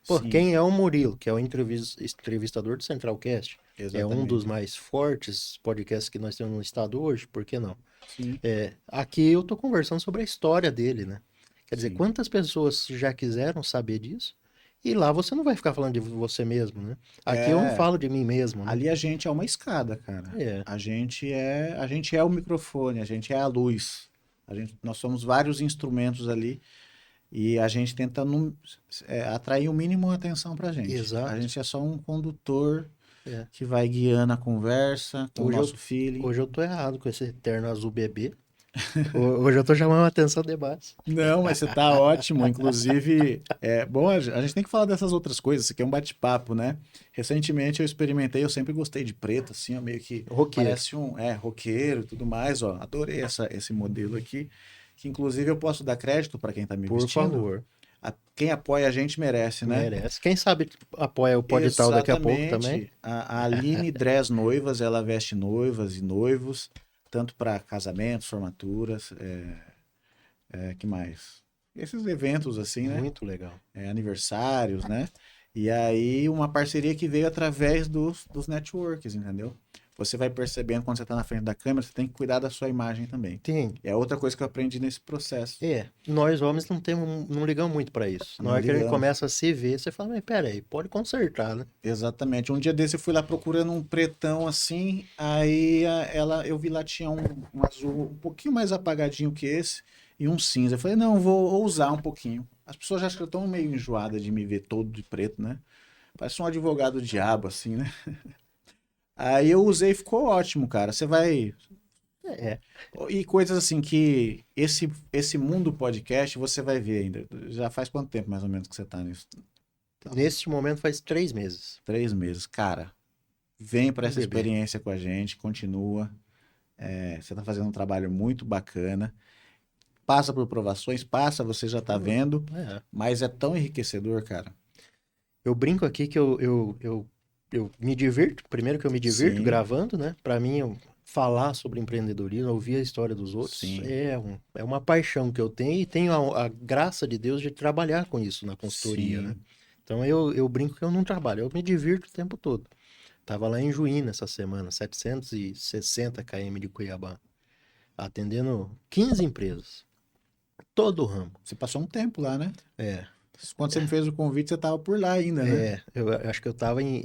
Pô, Sim, quem é o Murilo, que é o entrevistador do Centralcast, é um dos exatamente. mais fortes podcasts que nós temos no estado hoje, por que não? Sim, É, aqui eu tô conversando sobre a história dele, né? Quer dizer, sim. quantas pessoas já quiseram saber disso? E lá você não vai ficar falando de você mesmo, né? Aqui eu não É, falo de mim mesmo, né? ali a gente é uma escada, cara. É, A gente é o microfone, a gente é a luz. Nós somos vários instrumentos ali e a gente tenta atrair o mínimo atenção pra gente. A exato. gente é só um condutor É. que vai guiando a conversa com o Hoje eu, nosso feeling. hoje eu tô errado com esse terno azul bebê. Hoje eu tô chamando a atenção demais. Não, mas você tá ótimo. Inclusive, bom, a gente tem que falar dessas outras coisas. Isso aqui é um bate-papo, né? Recentemente eu experimentei, eu sempre gostei de preto, assim, ó, meio que Roqueiro, parece roqueiro e tudo mais, ó. Adorei esse modelo aqui, que inclusive eu posso dar crédito para quem tá me por vestindo. favor. Quem apoia a gente merece, né? Merece. Quem sabe apoia o Podital daqui a pouco também. Exatamente. A Aline Dress Noivas, ela veste noivas e noivos, tanto para casamentos, formaturas, que mais? Esses eventos assim, né? Muito legal. Aniversários, né? E aí uma parceria que veio através dos networks, entendeu? Você vai percebendo quando você está na frente da câmera, você tem que cuidar da sua imagem também. Tem. E é outra coisa que eu aprendi nesse processo. Nós homens não temos, não ligamos muito pra isso. Na Não hora que a gente ligamos. começa a se ver, você fala, mas pera aí, pode consertar, né? Exatamente. Um dia desse eu fui lá procurando um pretão assim, aí eu vi lá tinha um azul um pouquinho mais apagadinho que esse e um cinza. Eu falei, não, vou ousar um pouquinho. As pessoas já acham que eu estou meio enjoada de me ver todo de preto, né? Parece um advogado diabo, assim, né? Aí eu usei e ficou ótimo, cara. Você vai. É, E coisas assim que esse mundo podcast você vai ver ainda. Já faz quanto tempo mais ou menos que você tá nisso? neste momento faz 3 meses. 3 meses. Cara, vem para Um essa bebê. experiência com a gente, continua. Você tá fazendo um trabalho muito bacana. Passa por provações, passa, você já tá vendo, É. mas é tão enriquecedor, cara. Eu brinco aqui que eu me divirto. Primeiro que eu me divirto Sim, gravando, né? Pra mim, falar sobre empreendedorismo, ouvir a história dos outros, sim, é uma paixão que eu tenho e tenho a graça de Deus de trabalhar com isso na consultoria, né? sim. Então eu brinco que eu não trabalho, eu me divirto o tempo todo. Tava lá em Juína essa semana, 760 km de Cuiabá, atendendo 15 empresas, todo o ramo. Você passou um tempo lá, né? É, Quando você me fez o convite, você tava por lá ainda, né? eu acho que eu tava em.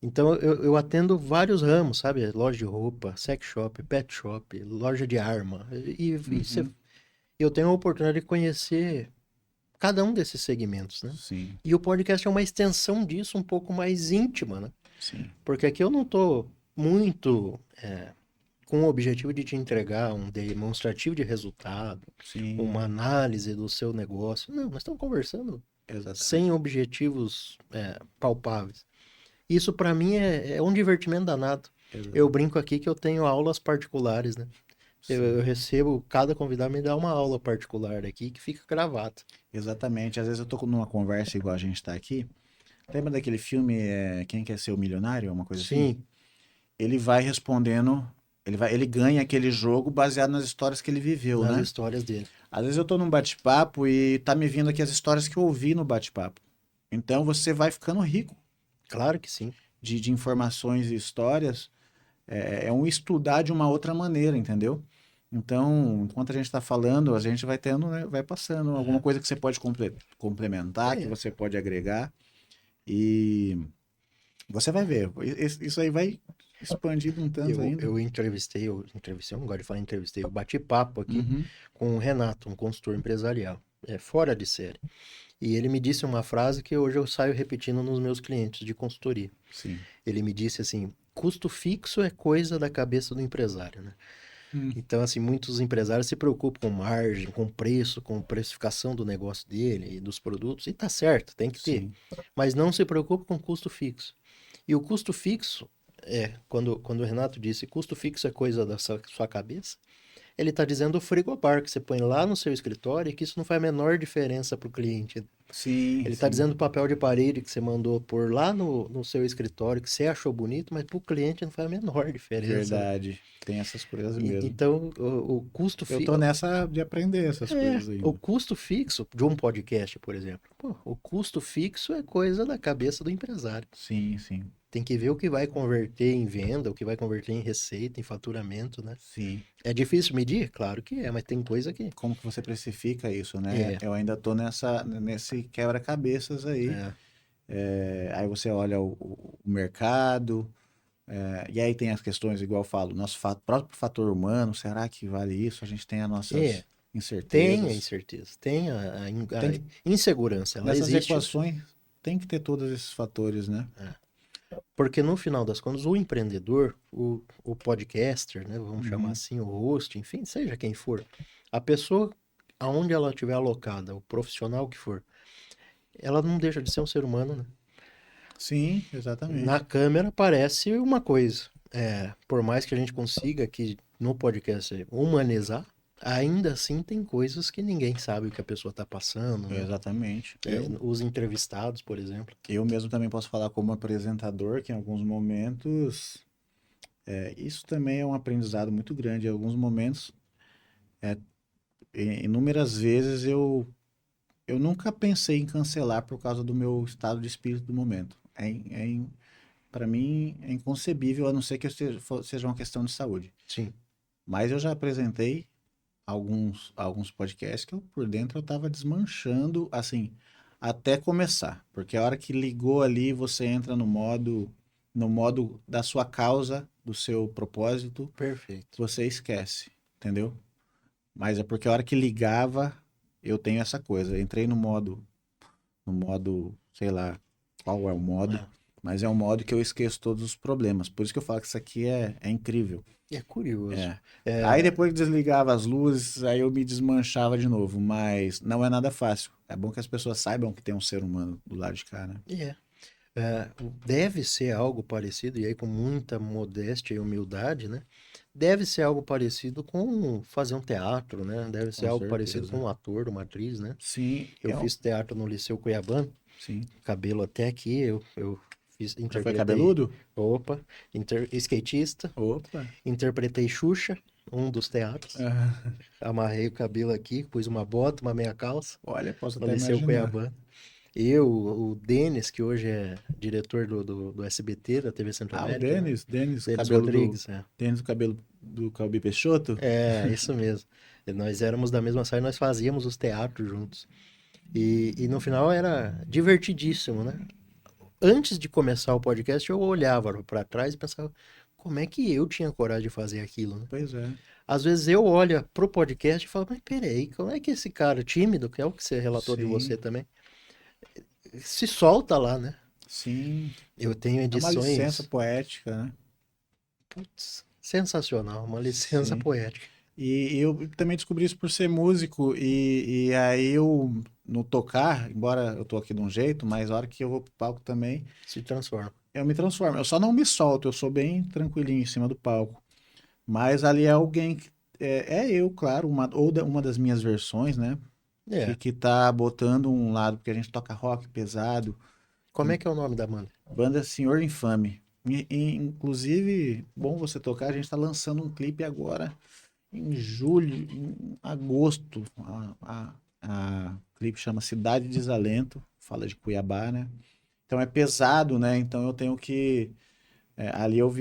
Então eu atendo vários ramos, sabe? Loja de roupa, sex shop, pet shop, loja de arma. Uhum, Eu tenho a oportunidade de conhecer cada um desses segmentos, né? sim, E o podcast é uma extensão disso, um pouco mais íntima, né? sim, Porque aqui eu não tô muito com o objetivo de te entregar um demonstrativo de resultado, sim, uma análise do seu negócio. Não, nós estamos conversando sem exatamente. objetivos palpáveis. Isso para mim é um divertimento danado. Eu Exatamente. brinco aqui que eu tenho aulas particulares, né? Eu Sim, recebo, cada convidado me dá uma aula particular aqui que fica gravada. exatamente. Às vezes eu tô numa conversa igual a gente tá aqui. Lembra daquele filme Quem Quer Ser o Milionário? Uma coisa assim? Sim, Ele vai respondendo, ele ganha aquele jogo baseado nas histórias que ele viveu, nas né? histórias dele. Às vezes eu tô num bate-papo e tá me vindo aqui as histórias que eu ouvi no bate-papo. Então você vai ficando rico. Claro que sim. de informações e histórias, é um estudar de uma outra maneira, entendeu? Então, enquanto a gente está falando, a gente vai tendo, né, vai passando alguma coisa que você pode complementar, que você pode agregar, e você vai ver. Isso aí vai expandir um tanto ainda. Eu entrevistei, eu não gosto de falar entrevistei, eu bati papo aqui Uhum. com o Renato, um consultor empresarial, fora de série. E ele me disse uma frase que hoje eu saio repetindo nos meus clientes de consultoria. Sim. Ele me disse assim: custo fixo é coisa da cabeça do empresário, né? Então, assim, muitos empresários se preocupam com margem, com preço, com precificação do negócio dele e dos produtos, e tá certo, tem que ter. Sim. Mas não se preocupa com custo fixo. E o custo fixo, quando o Renato disse custo fixo é coisa da sua cabeça, ele está dizendo o frigobar que você põe lá no seu escritório e que isso não faz a menor diferença para o cliente. Sim, Ele está sim. dizendo o papel de parede que você mandou por lá no seu escritório, que você achou bonito, mas para o cliente não faz a menor diferença, né? Verdade. Tem essas coisas mesmo. Então, o custo Eu tô fixo. nessa de aprender essas coisas O ainda. custo fixo de um podcast, por exemplo. Pô, o custo fixo é coisa da cabeça do empresário. Sim, sim, Tem que ver o que vai converter em venda, o que vai converter em receita, em faturamento, né? sim. É difícil medir? Claro que é, mas tem coisa que. Como que você precifica isso, né? É, Eu ainda tô nesse quebra-cabeças aí. é, Aí você olha o mercado, e aí tem as questões, igual eu falo, nosso próprio fator humano, será que vale isso? A gente tem as é. nossas Tem a incertezas. incerteza, tem Tem a que, insegurança, ela nessas existe. equações, tem que ter todos esses fatores, né? Porque no final das contas, o empreendedor, o podcaster, né, vamos chamar Uhum. assim, o host, enfim, seja quem for, a pessoa, aonde ela estiver alocada, o profissional que for, ela não deixa de ser um ser humano, né? Sim, Na exatamente. câmera parece uma coisa. Por mais que a gente consiga aqui no podcast humanizar, ainda assim tem coisas que ninguém sabe o que a pessoa está passando, né? Exatamente. Os entrevistados, por exemplo. Eu mesmo também posso falar como apresentador que em alguns momentos, isso também é um aprendizado muito grande. Em alguns momentos, inúmeras vezes eu nunca pensei em cancelar por causa do meu estado de espírito do momento. Para mim é inconcebível, a não ser que seja uma questão de saúde. Sim, Mas eu já apresentei alguns podcasts que eu, por dentro eu estava desmanchando, assim, até começar. Porque a hora que ligou ali, você entra no modo da sua causa, do seu propósito, perfeito. você esquece, entendeu? Mas é porque a hora que ligava, eu tenho essa coisa. Entrei no modo, sei lá qual é o modo, É. mas é um modo que eu esqueço todos os problemas. Por isso que eu falo que isso aqui é incrível. E é curioso. É. Aí É, depois que desligava as luzes, aí eu me desmanchava de novo, mas não é nada fácil. É bom que as pessoas saibam que tem um ser humano do lado de cá, né? e é. Deve ser algo parecido, e aí com muita modéstia e humildade, né? Deve ser algo parecido com fazer um teatro, né? Deve ser Com algo parecido com certeza. um ator, uma atriz, né? Sim, Eu fiz teatro no Liceu Cuiabano, sim. cabelo até aqui, eu Já foi interpretei, cabeludo? opa, skatista, Opa. interpretei Xuxa, um dos teatros, Ah, amarrei o cabelo aqui, pus uma bota, uma meia calça, olha, posso no até Liceu imaginar. Cuiabano. Eu, o Denis, que hoje é diretor do SBT, da TV Ah, o Centro-América, né? Denis, Denis cabelo do. Rodrigues, é. Denis, o cabelo do Calbi Peixoto? Isso mesmo. E nós éramos da mesma sala, nós fazíamos os teatros juntos. E no final era divertidíssimo, né? Antes de começar o podcast, eu olhava para trás e pensava, como é que eu tinha coragem de fazer aquilo, né? Pois é. Às vezes eu olho pro podcast e falo, mas peraí, como é que esse cara tímido, que é o que você relatou de você Sim, também, se solta lá, né? sim. Eu tenho É uma licença edições, poética, né? putz, sensacional, uma licença Sim. poética. E eu também descobri isso por ser músico, e aí eu, no tocar, embora eu tô aqui de um jeito, mas a hora que eu vou pro palco também, Se transforma. eu me transformo. Eu só não me solto, eu sou bem tranquilinho em cima do palco. Mas ali é alguém que, é eu, claro, uma das minhas versões, né? Que, É. que tá botando um lado, porque a gente toca rock pesado, Como é que é o nome da banda? banda Senhor Infame. Inclusive, bom você tocar, a gente tá lançando um clipe agora em julho, em agosto. O clipe chama Cidade Desalento, fala de Cuiabá, né? Então é pesado, né? Então eu tenho que ali eu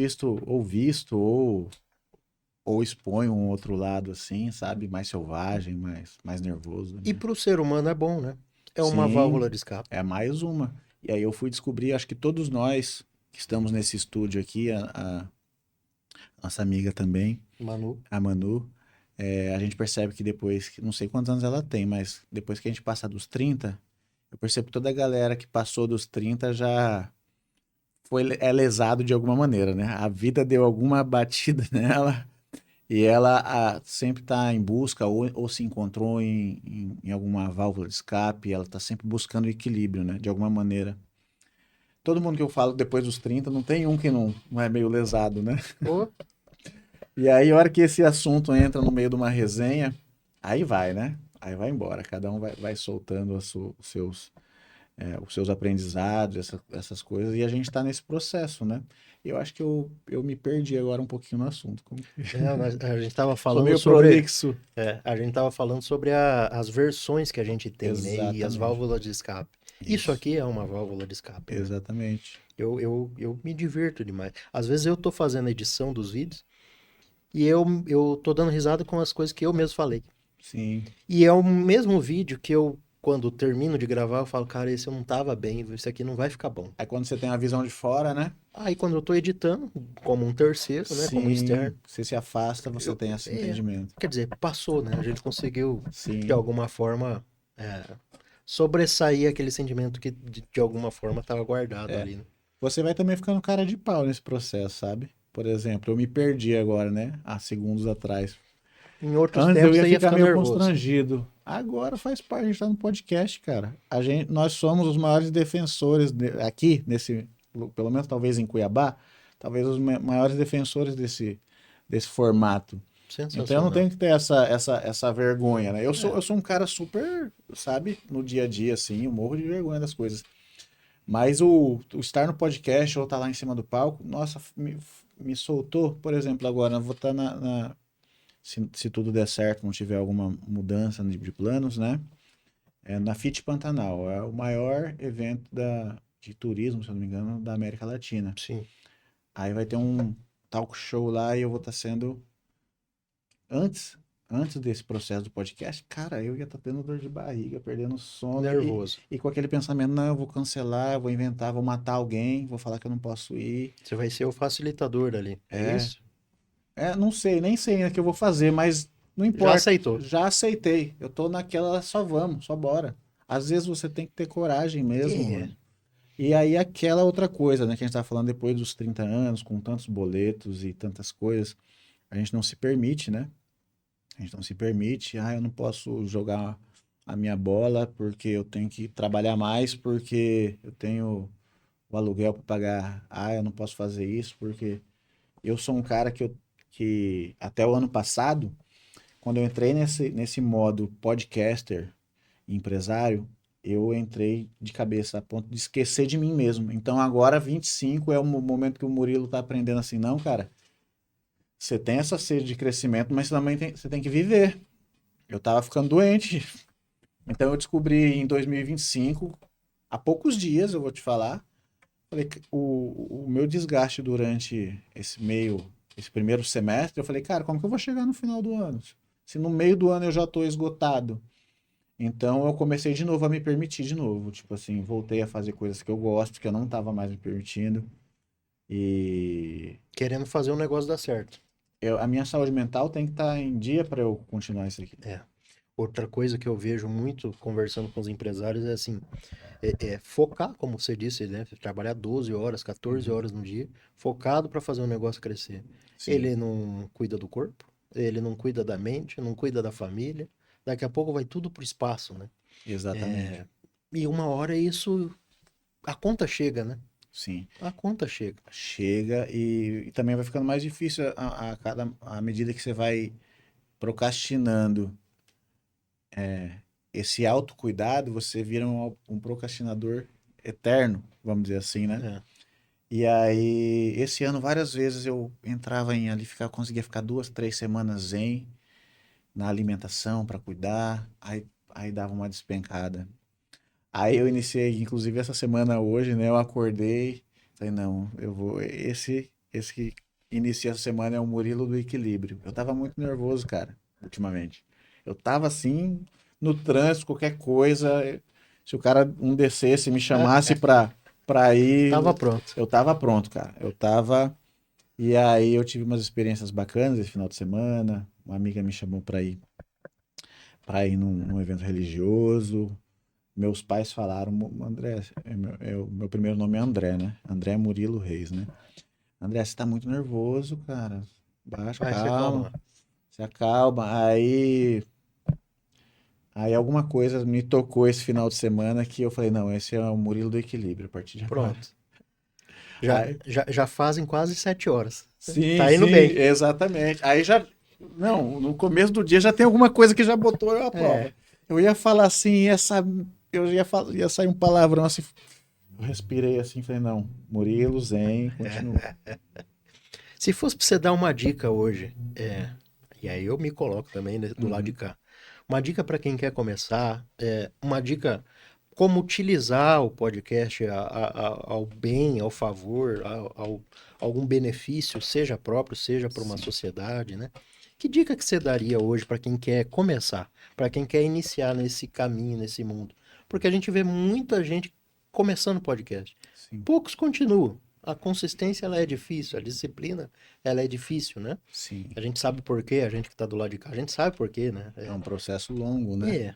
ou exponho um outro lado assim, sabe? Mais selvagem, mais nervoso, E né? para o ser humano é bom, né? É uma Sim, válvula de escape. é mais uma. E aí eu fui descobrir, acho que todos nós que estamos nesse estúdio aqui, a nossa amiga também, Manu, a Manu, a gente percebe que depois, não sei quantos anos ela tem, mas depois que a gente passa dos 30, eu percebo que toda a galera que passou dos 30 já é lesado de alguma maneira, né? A vida deu alguma batida nela e ela sempre está em busca ou se encontrou em alguma válvula de escape, ela está sempre buscando equilíbrio, né? De alguma maneira. Todo mundo que eu falo depois dos 30, não tem um que não é meio lesado, né? ô, E aí, a hora que esse assunto entra no meio de uma resenha, aí vai, né? Aí vai embora. Cada um vai soltando os seus aprendizados, essas coisas, e a gente está nesse processo, né? E eu acho que eu me perdi agora um pouquinho no assunto. a gente estava Sou falando meio sobre, prolixo. a gente tava falando sobre as versões que a gente tem, né? E as Exatamente. válvulas de escape. Isso Isso. aqui é uma válvula de escape, né? Exatamente. Eu me divirto demais. Às vezes eu tô fazendo a edição dos vídeos e eu tô dando risada com as coisas que eu mesmo falei. Sim. E é o mesmo vídeo que eu, quando termino de gravar, eu falo, cara, esse eu não tava bem, esse aqui não vai ficar bom. Aí quando você tem a visão de fora, né? Aí quando eu tô editando, como um terceiro, né, como um Sim. externo, Você se afasta, você eu, tem esse é, entendimento. quer dizer, passou, né? A gente conseguiu, de Sim. alguma forma, sobressair aquele sentimento que, de alguma forma, estava guardado É. ali, né? Você vai também ficando cara de pau nesse processo, sabe? Por exemplo, eu me perdi agora, né? Há segundos atrás. Em outros Antes eu tempos ia você ia ficar ficar meio nervoso. constrangido. Agora faz parte, a gente tá no podcast, cara. Nós somos os maiores defensores aqui, pelo menos talvez em Cuiabá, talvez os maiores defensores desse formato. Então eu não Sensacional. tenho que ter essa vergonha, né? É, Eu sou um cara super, sabe, no dia a dia, assim, eu morro de vergonha das coisas. Mas o estar no podcast ou estar lá em cima do palco, nossa, me soltou. Por exemplo, agora eu vou estar se tudo der certo, não tiver alguma mudança de planos, né? Na FIT Pantanal. É o maior evento de turismo, se eu não me engano, da América Latina. sim. Aí vai ter um talk show lá e eu vou estar sendo. Antes, antes desse processo do podcast, cara, eu ia estar tendo dor de barriga, perdendo sono Nervoso. e com aquele pensamento: não, eu vou cancelar, eu vou inventar, vou matar alguém, vou falar que eu não posso ir. Você vai ser o facilitador ali. É É, isso? não sei, nem sei ainda o que eu vou fazer, mas não Já importa. aceitou. Já aceitei. Eu tô naquela, só vamos, só bora. Às vezes você tem que ter coragem mesmo, É. mano. E aí aquela outra coisa, né, que a gente tá falando depois dos 30 anos, com tantos boletos e tantas coisas, a gente não se permite, né? A gente não se permite, eu não posso jogar a minha bola porque eu tenho que trabalhar mais, porque eu tenho o aluguel para pagar. Eu não posso fazer isso porque eu sou um cara que até o ano passado, quando eu entrei nesse modo podcaster, empresário, eu entrei de cabeça a ponto de esquecer de mim mesmo. Então agora 25 é o momento que o Murilo tá aprendendo assim, não, cara, você tem essa sede de crescimento, mas também você tem que viver. Eu tava ficando doente. Então eu descobri em 2025, há poucos dias, eu vou te falar, falei que o meu desgaste durante esse primeiro semestre, eu falei, cara, como que eu vou chegar no final do ano? Se no meio do ano eu já estou esgotado. Então eu comecei de novo a me permitir de novo. Tipo assim, voltei a fazer coisas que eu gosto, que eu não estava mais me permitindo. E Querendo fazer o negócio dar certo. a minha saúde mental tem que estar em dia para eu continuar isso aqui. É. Outra coisa que eu vejo muito conversando com os empresários é assim, é focar, como você disse, né? Trabalhar 12 horas, 14 Uhum. horas no dia, focado para fazer o negócio crescer. Sim, Ele não cuida do corpo, ele não cuida da mente, não cuida da família. Daqui a pouco vai tudo pro espaço, né? exatamente. E uma hora isso, a conta chega, né? Sim. A conta chega. Chega e também vai ficando mais difícil à medida que você vai procrastinando esse autocuidado, você vira um procrastinador eterno, vamos dizer assim, né? É. E aí, esse ano, várias vezes eu entrava em ali, conseguia ficar 2, 3 semanas zen na alimentação para cuidar, aí dava uma despencada. Aí eu iniciei, inclusive essa semana hoje, né? Eu acordei, falei, não, eu vou. Esse que inicia essa semana é o Murilo do Equilíbrio. Eu tava muito nervoso, cara, ultimamente. Eu tava assim, no trânsito, qualquer coisa. Se o cara um descesse e me chamasse pra ir, Tava pronto. eu tava pronto, cara. Eu tava. E aí eu tive umas experiências bacanas esse final de semana. Uma amiga me chamou pra ir num evento religioso. Meus pais falaram, André, meu primeiro nome é André, né? André Murilo Reis, né? André, você tá muito nervoso, cara. Baixa, Vai se calma, acalmar. se acalma. Aí alguma coisa me tocou esse final de semana que eu falei, não, esse é o Murilo do Equilíbrio a partir de agora. Pronto. Já, Aí, já fazem quase 7 horas. sim, Tá indo sim, bem. exatamente. Aí já, não, no começo do dia já tem alguma coisa que já botou eu à É, prova. Eu ia falar assim, ia sair um palavrão assim. Eu respirei assim, falei, não, Murilo, Zen, continua. se fosse pra você dar uma dica hoje, e aí eu me coloco também do lado de Uhum. cá. Uma dica para quem quer começar, uma dica como utilizar o podcast ao bem, ao favor, algum benefício, seja próprio, seja para uma Sim, sociedade, né? Que dica que você daria hoje para quem quer começar, para quem quer iniciar nesse caminho, nesse mundo? Porque a gente vê muita gente começando podcast. sim, Poucos continuam. A consistência ela é difícil, a disciplina ela é difícil, né? sim. A gente sabe por quê, a gente que tá do lado de cá, a gente sabe por quê, né? É um processo longo, né? É,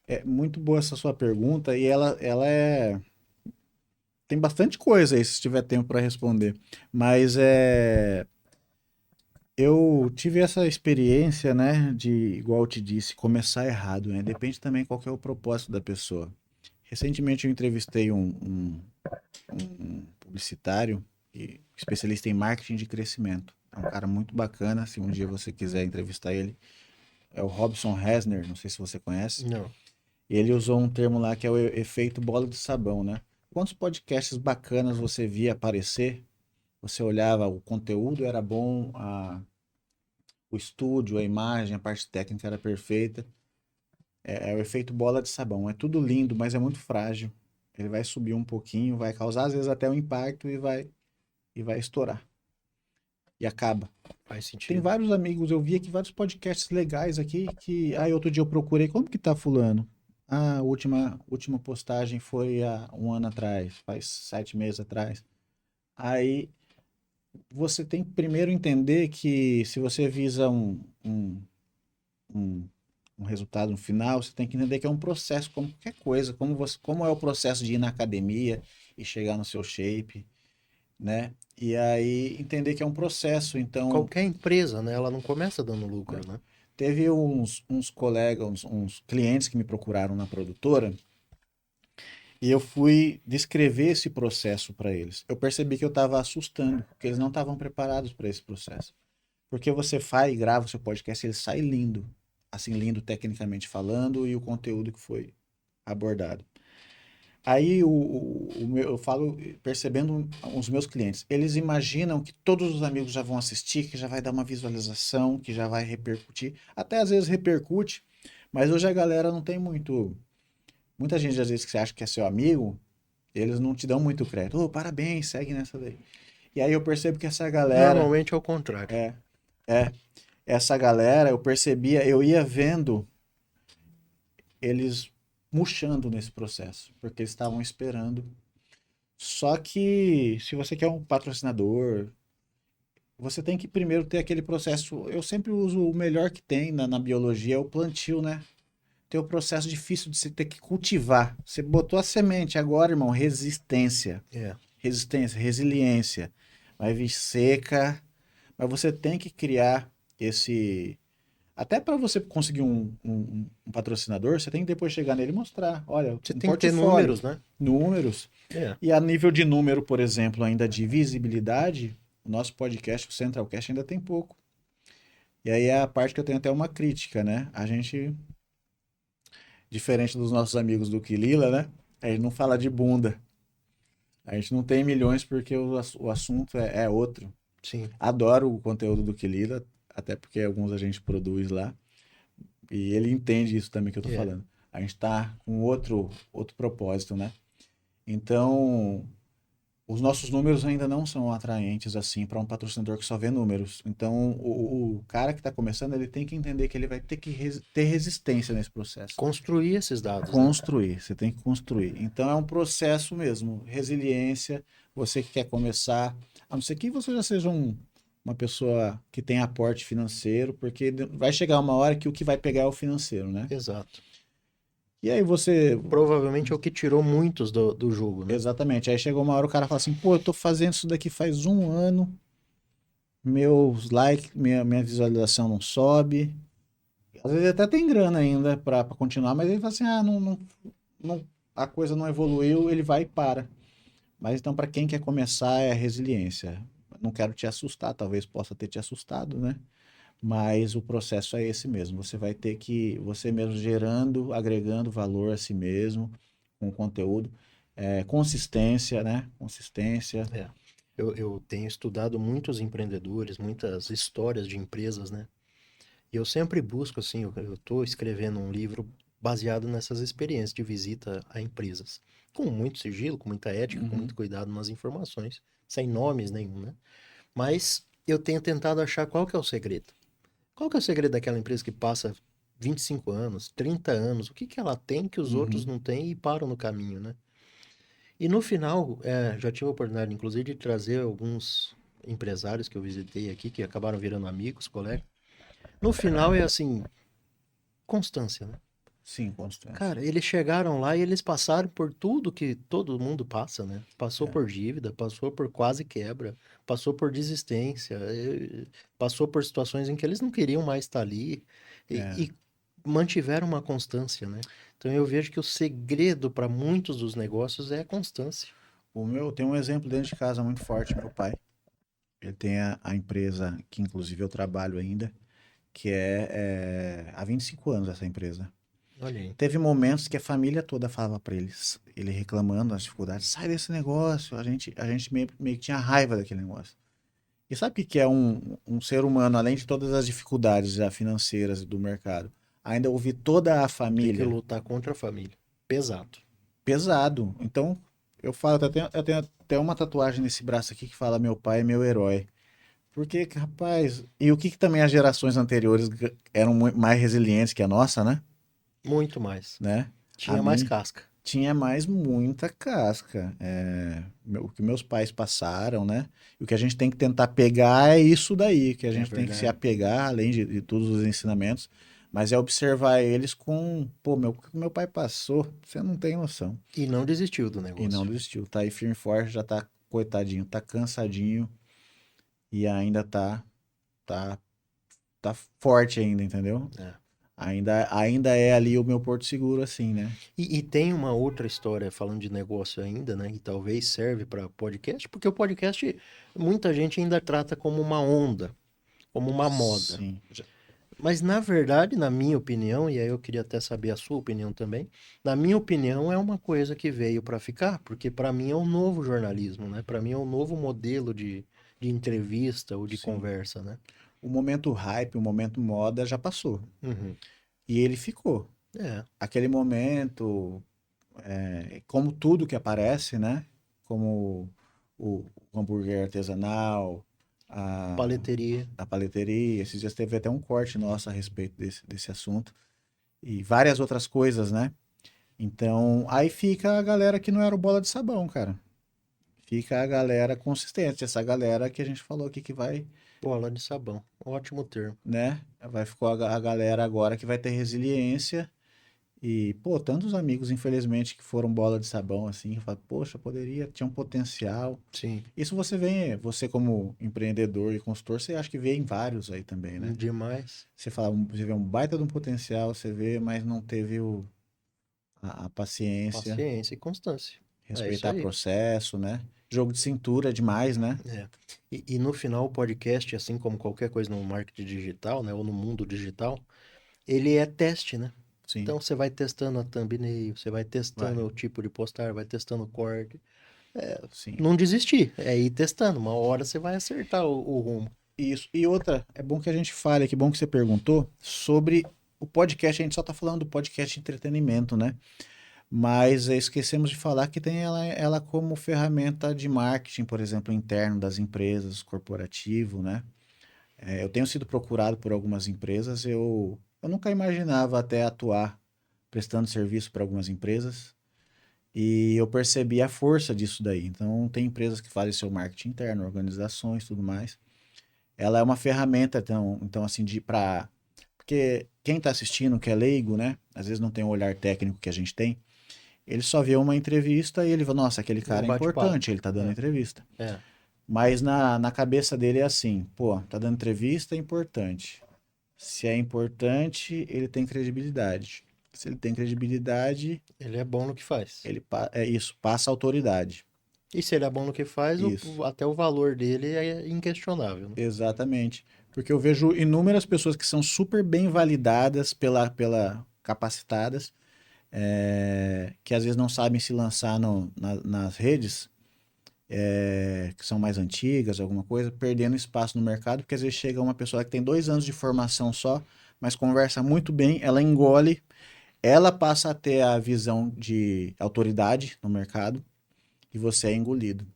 É muito boa essa sua pergunta e ela é. Tem bastante coisa aí, se tiver tempo para responder. Mas eu tive essa experiência, né, de, igual eu te disse, começar errado, né? Depende também qual que é o propósito da pessoa. Recentemente eu entrevistei um publicitário, especialista em marketing de crescimento. É um cara muito bacana, se um dia você quiser entrevistar ele. É o Robson Resner, não sei se você conhece. não. Ele usou um termo lá que é o efeito bola de sabão, né? Quantos podcasts bacanas você via aparecer? Você olhava, o conteúdo era bom, o estúdio, a imagem, a parte técnica era perfeita. É o efeito bola de sabão. É tudo lindo, mas é muito frágil. Ele vai subir um pouquinho, vai causar às vezes até um impacto e vai estourar. E acaba. Faz Tem sentido. vários amigos, eu vi aqui vários podcasts legais aqui que. Aí outro dia eu procurei, como que tá fulano? A última postagem foi há um ano atrás, faz 7 meses atrás. Aí você tem que primeiro entender que se você visa um, um resultado no final, você tem que entender que é um processo, como qualquer coisa, como é o processo de ir na academia e chegar no seu shape, né? E aí entender que é um processo, então. Qualquer empresa, né? Ela não começa dando lucro, É. né? Teve uns colegas, uns clientes que me procuraram na produtora e eu fui descrever esse processo para eles. Eu percebi que eu estava assustando, porque eles não estavam preparados para esse processo. Porque você faz e grava o seu podcast, ele sai lindo, assim, lindo tecnicamente falando e o conteúdo que foi abordado. Aí eu falo, percebendo os meus clientes, eles imaginam que todos os amigos já vão assistir, que já vai dar uma visualização, que já vai repercutir. Até às vezes repercute, mas hoje a galera não tem muito. Muita gente às vezes que você acha que é seu amigo, eles não te dão muito crédito. Ô, parabéns, segue nessa daí. E aí eu percebo que essa galera, Normalmente é o contrário. é, é, essa galera, eu percebia, eu ia vendo eles murchando nesse processo, porque eles estavam esperando. Só que se você quer um patrocinador, você tem que primeiro ter aquele processo. Eu sempre uso o melhor que tem na biologia, é o plantio, né? Tem o processo difícil de você ter que cultivar. Você botou a semente agora, irmão, resistência. É. Resistência, resiliência. Vai vir seca, mas você tem que criar esse. Até para você conseguir um patrocinador, você tem que depois chegar nele e mostrar. Olha, Você um tem que ter portfólio, números, né? números. É. E a nível de número, por exemplo, ainda de visibilidade, o nosso podcast, o Centralcast, ainda tem pouco. E aí é a parte que eu tenho até uma crítica, né? A gente, diferente dos nossos amigos do Quilila, né? A gente não fala de bunda. A gente não tem milhões porque o assunto é outro. Sim. Adoro o conteúdo do Quilila, até porque alguns a gente produz lá. E ele entende isso também que eu tô É. falando. A gente está com outro propósito, né? Então, os nossos números ainda não são atraentes assim para um patrocinador que só vê números. Então, o cara que está começando, ele tem que entender que ele vai ter que ter resistência nesse processo. Construir esses dados, né? Construir, você tem que construir. Então, é um processo mesmo. Resiliência, você que quer começar, a não ser que você já seja uma pessoa que tem aporte financeiro, porque vai chegar uma hora que o que vai pegar é o financeiro, né? Exato. E aí você. Provavelmente é o que tirou muitos do jogo, né? Exatamente. Aí chegou uma hora o cara fala assim: pô, eu tô fazendo isso daqui faz um ano, meus likes, minha visualização não sobe. Às vezes até tem grana ainda pra continuar, mas ele fala assim: ah, não, a coisa não evoluiu, ele vai e para. Mas então, para quem quer começar, é resiliência. Não quero te assustar, talvez possa ter te assustado, né? Mas o processo é esse mesmo. Você vai ter que, você mesmo gerando, agregando valor a si mesmo, com conteúdo, consistência, né? Consistência. É. Eu tenho estudado muitos empreendedores, muitas histórias de empresas, né? E eu sempre busco, assim, eu estou escrevendo um livro baseado nessas experiências de visita a empresas. Com muito sigilo, com muita ética, com muito Uhum, cuidado nas informações, sem nomes nenhum, né? Mas eu tenho tentado achar qual que é o segredo. Qual que é o segredo daquela empresa que passa 25 anos, 30 anos? O que que ela tem que os outros uhum, não têm e param no caminho, né? E no final, já tive a oportunidade, inclusive, de trazer alguns empresários que eu visitei aqui, que acabaram virando amigos, colegas. No final é assim, constância, né? sim, constância. Cara, eles chegaram lá e eles passaram por tudo que todo mundo passa, né? Passou É, por dívida, passou por quase quebra, passou por desistência, passou por situações em que eles não queriam mais estar ali é. e mantiveram uma constância, né? Então eu vejo que o segredo para muitos dos negócios é a constância. O meu tem um exemplo dentro de casa muito forte, meu pai. Ele tem a empresa que inclusive eu trabalho ainda, que há 25 anos essa empresa. Olha aí. Teve momentos que a família toda falava para eles, ele reclamando das dificuldades, sai desse negócio. A gente meio que tinha raiva daquele negócio. E sabe o que que é um ser humano, além de todas as dificuldades já financeiras do mercado, ainda ouvir toda a Tem que família? lutar contra a família. Pesado. Pesado. Então, eu tenho até uma tatuagem nesse braço aqui que fala meu pai é meu herói. Porque, rapaz, e o que que também as gerações anteriores eram mais resilientes que a nossa, Muito mais. né? A Tinha mais mim casca. tinha mais muita casca. O que meus pais passaram, né? E o que a gente tem que tentar pegar é isso daí, que a É gente tem que se verdade. apegar, além de todos os ensinamentos, mas é observar eles com, pô, o que meu pai passou, você não tem noção. E não desistiu do E não negócio. desistiu, tá aí firme e forte, já tá coitadinho, tá cansadinho e ainda tá, tá forte ainda, entendeu? É. Ainda é ali o meu porto seguro, assim, né? E tem uma outra história falando de negócio ainda, né? E talvez serve para podcast, porque o podcast muita gente ainda trata como uma onda, como uma moda. Sim. Mas na verdade, na minha opinião, e aí eu queria até saber a sua opinião também, na minha opinião é uma coisa que veio para ficar, porque para mim é um novo jornalismo, né? Para mim é um novo modelo de entrevista ou de Sim. conversa, né? O momento hype, o momento moda já passou. Uhum. E ele ficou. É, Aquele momento, como tudo que aparece, né? Como o hambúrguer artesanal, a, paleteria. a paleteria. Esses dias teve até um corte nosso a respeito desse assunto. E várias outras coisas, né? Então, aí fica a galera que não era o bola de sabão, cara. Fica a galera consistente, essa galera que a gente falou aqui que vai, Bola de sabão. Ótimo termo. né? Vai ficar a galera agora que vai ter resiliência. E, pô, tantos amigos, infelizmente, que foram bola de sabão, assim, fala, poxa, poderia, tinha um potencial. Sim, Isso você como empreendedor e consultor, você acha que vê em vários aí também, né? demais. Você fala, você vê um baita de um potencial, você vê, mas não teve a paciência, Paciência e constância. É isso respeitar aí. processo, né? Jogo de cintura demais, né? É. E no final, o podcast, assim como qualquer coisa no marketing digital, né, ou no mundo digital, ele é teste, né? Sim, Então você vai testando a thumbnail, você vai testando vai, o tipo de postar, vai testando o corte. sim. Não desistir, é ir testando. Uma hora você vai acertar o rumo. Isso. E outra, é bom que a gente fale, que bom que você perguntou sobre o podcast, a gente só está falando do podcast de entretenimento, né? Mas esquecemos de falar que tem ela como ferramenta de marketing, por exemplo, interno das empresas, corporativo, né? Eu tenho sido procurado por algumas empresas, eu nunca imaginava até atuar prestando serviço para algumas empresas e eu percebi a força disso daí. Então, tem empresas que fazem seu marketing interno, organizações, tudo mais. Ela é uma ferramenta, então assim, para porque quem está assistindo, que é leigo, né? Às vezes não tem o olhar técnico que a gente tem. Ele só vê uma entrevista e ele fala, nossa, aquele cara Um é bate-papo. importante, ele tá dando entrevista. É. Mas na cabeça dele é assim, pô, tá dando entrevista, é importante. Se é importante, ele tem credibilidade. Se ele tem credibilidade, Ele é bom no que faz. é isso, passa autoridade. E se ele é bom no que faz, Isso, até o valor dele é inquestionável, né? exatamente. Porque eu vejo inúmeras pessoas que são super bem validadas pela capacitadas, que às vezes não sabem se lançar nas redes, que são mais antigas, alguma coisa, perdendo espaço no mercado, porque às vezes chega uma pessoa que tem 2 anos de formação só, mas conversa muito bem, ela engole, ela passa a ter a visão de autoridade no mercado e você é engolido.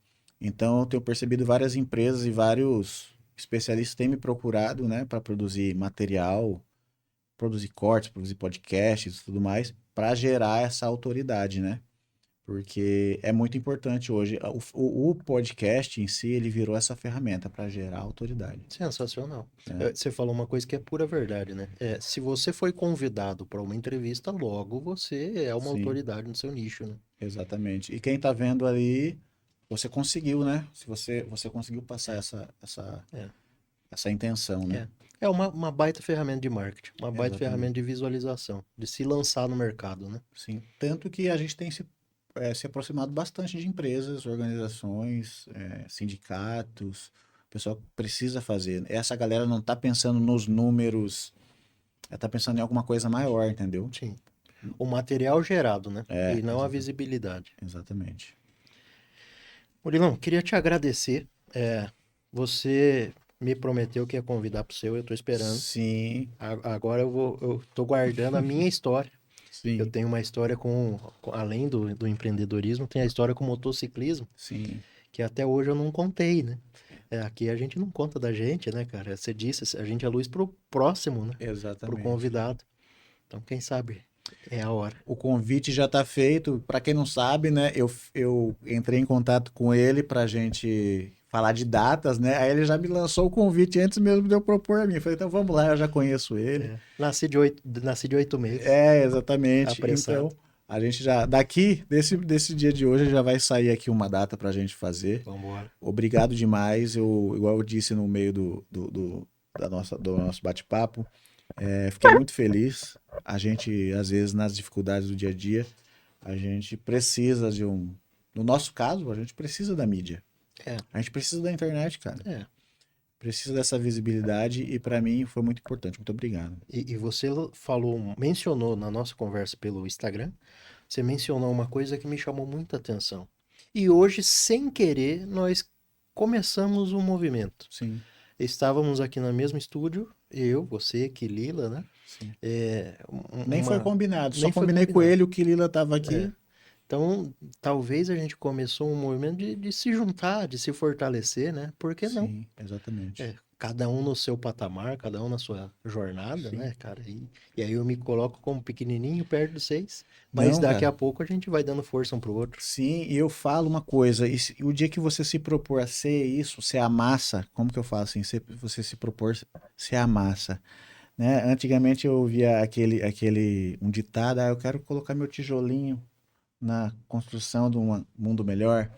Então, eu tenho percebido várias empresas e vários especialistas têm me procurado, né, para produzir material, produzir cortes, produzir podcasts e tudo mais, para gerar essa autoridade, né? Porque é muito importante hoje. O podcast em si, ele virou essa ferramenta para gerar autoridade, Sensacional. né? Você falou uma coisa que é pura verdade, né? Se você foi convidado para uma entrevista, logo você é uma Sim, autoridade no seu nicho, né? exatamente. E quem tá vendo ali, você conseguiu, né? Se você conseguiu passar É, essa intenção, né? é. É uma baita ferramenta de marketing, uma baita ferramenta Exatamente. de visualização, de se lançar no mercado, né? Sim. Tanto que a gente tem se aproximado bastante de empresas, organizações, sindicatos. O pessoal precisa fazer. Essa galera não tá pensando nos números, ela tá pensando em alguma coisa maior, entendeu? Sim. O material gerado, né? E não a Exatamente. visibilidade. Exatamente. Murilão, queria te agradecer. Você me prometeu que ia convidar para o seu, eu estou esperando. Sim, Agora eu tô guardando a minha história. Eu sim, tenho uma história além do empreendedorismo, tem a história com motociclismo, sim, que até hoje eu não contei, né? Aqui a gente não conta da gente, né, cara? Você disse, a gente é luz pro próximo, né? Pro exatamente. convidado. Então, quem sabe é a hora. O convite já está feito. Para quem não sabe, né? Eu entrei em contato com ele para a gente falar de datas, né? Aí ele já me lançou o convite antes mesmo de eu propor a mim. Eu falei, então vamos lá, eu já conheço ele. Nasci de 8 meses, Exatamente. apressado. Então, a gente já, desse dia de hoje, já vai sair aqui uma data para a gente fazer. Vamos embora. Obrigado demais. Igual eu disse no meio do nosso bate-papo, fiquei muito feliz. A gente, às vezes, nas dificuldades do dia a dia, a gente precisa no nosso caso, a gente precisa da mídia. É, A gente precisa da internet, cara. é. Precisa dessa visibilidade e para mim foi muito importante. Muito obrigado. E você mencionou na nossa conversa pelo Instagram, você mencionou uma coisa que me chamou muita atenção. E hoje, sem querer, nós começamos um movimento. Sim, Estávamos aqui no mesmo estúdio, eu, você, Quilila, né? sim. Nem foi Uma... combinado. Só Nem foi combinei com combinado. ele, o Lila estava É. aqui. Então, talvez a gente começou um movimento de se juntar, de se fortalecer, né? Por que não? Sim, exatamente. Cada um no seu patamar, cada um na sua jornada, Sim. né, cara? E aí eu me coloco como pequenininho perto dos seis, mas Não, daqui cara. a pouco a gente vai dando força um pro outro. Sim, e eu falo uma coisa, o dia que você se propor a ser isso, ser a massa, como que eu falo assim, você se propor ser a massa, né? Antigamente eu ouvia um ditado, eu quero colocar meu tijolinho na construção de um mundo melhor.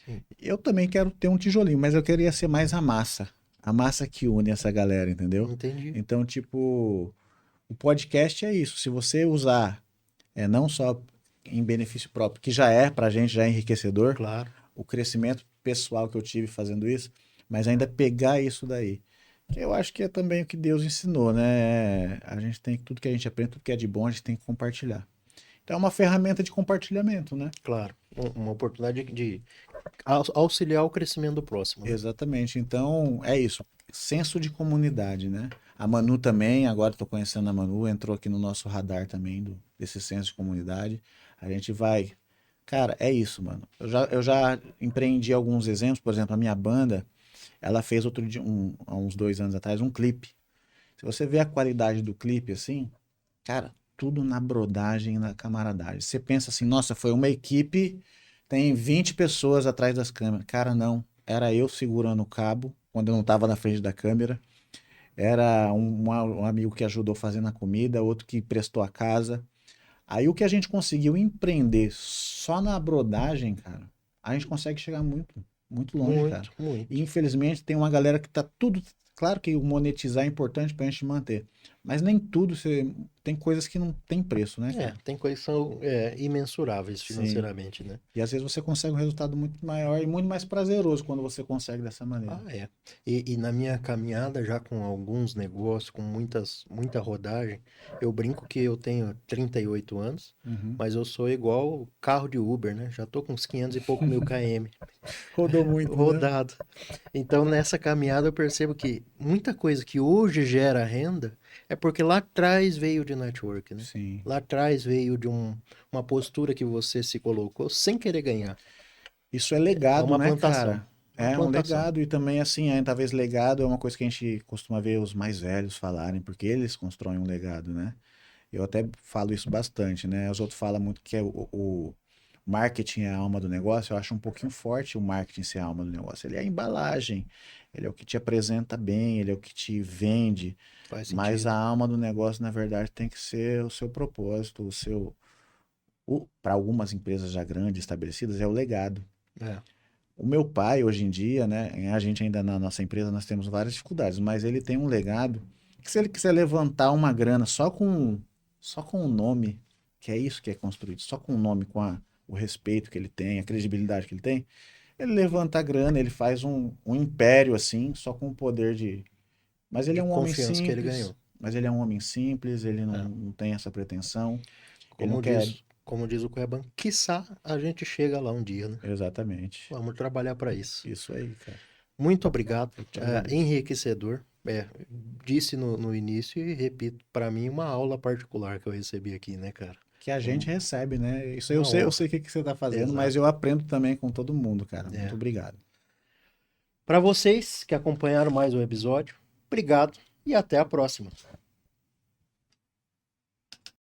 Sim, Eu também quero ter um tijolinho, mas eu queria ser mais a massa que une essa galera, entendeu? entendi. Então, tipo, o podcast é isso, se você usar não só em benefício próprio, que já é pra gente, já é enriquecedor, Claro. o crescimento pessoal que eu tive fazendo isso, mas ainda pegar isso daí. Que eu acho que é também o que Deus ensinou, né? A gente tem tudo que a gente aprende, tudo que é de bom, a gente tem que compartilhar. Então é uma ferramenta de compartilhamento, né? Claro, uma oportunidade de auxiliar o crescimento do próximo, né? Exatamente. Então é isso. senso de comunidade, né? A Manu também, agora estou conhecendo a Manu, entrou aqui no nosso radar também desse senso de comunidade. A gente vai. Cara, é isso, mano. Eu já empreendi alguns exemplos, por exemplo, a minha banda, ela fez outro dia, há uns 2 anos atrás, um clipe. Se você vê a qualidade do clipe assim, cara, tudo na brodagem e na camaradagem. Você pensa assim, nossa, foi uma equipe, tem 20 pessoas atrás das câmeras. Cara, não. Era eu segurando o cabo, quando eu não estava na frente da câmera. Era um amigo que ajudou fazendo a comida, outro que prestou a casa. Aí o que a gente conseguiu empreender só na brodagem, cara, a gente consegue chegar muito, muito longe, cara. Muito, E muito. infelizmente tem uma galera que tá tudo. Claro que o monetizar é importante pra gente manter. Mas nem tudo você. Tem coisas que não tem preço, né, É, cara? tem coisas que são imensuráveis Sim. financeiramente, né? E às vezes você consegue um resultado muito maior e muito mais prazeroso quando você consegue dessa maneira. Ah, é. E na minha caminhada, já com alguns negócios, com muita rodagem, eu brinco que eu tenho 38 anos, Uhum. mas eu sou igual carro de Uber, né? Já tô com uns 500 e pouco mil km Rodou muito, né? rodado. Então, nessa caminhada, eu percebo que muita coisa que hoje gera renda é porque lá atrás veio de network, né? Sim. Lá atrás veio de uma postura que você se colocou sem querer ganhar. Isso é É legado, uma né, plantação. cara? Uma É um plantação. legado e também assim, talvez legado é uma coisa que a gente costuma ver os mais velhos falarem, porque eles constroem um legado, né? Eu até falo isso bastante, né? Os outros falam muito que o marketing é a alma do negócio. Eu acho um pouquinho forte o marketing ser a alma do negócio. Ele é a embalagem, ele é o que te apresenta bem, ele é o que te vende, Faz mas a sentido. alma do negócio, na verdade, tem que ser o seu propósito, para algumas empresas já grandes, estabelecidas, é o legado. É. O meu pai, hoje em dia, né, a gente ainda na nossa empresa nós temos várias dificuldades, mas ele tem um legado que se ele quiser levantar uma grana só com o nome, que é isso que é construído, só com o nome, o respeito que ele tem, a credibilidade que ele tem, ele levanta a grana, ele faz um império assim, só com o poder de. Mas ele De é um homem confiança que ele simples, ganhou. mas ele é um homem simples, ele não, É. não tem essa pretensão, ele não Como quer. diz o Cuiabano, quiçá a gente chega lá um dia, né? Exatamente. Vamos trabalhar para isso. Isso aí, cara. Muito obrigado. Eu que te agradeço. Enriquecedor. Disse no início e repito, para mim, uma aula particular que eu recebi aqui, né, cara? Que a gente Um- recebe, né? Isso aí uma eu honra. sei o que que você está fazendo, mas Exato. eu aprendo também com todo mundo, cara. Muito É. obrigado. Para vocês que acompanharam mais um episódio, obrigado e até a próxima.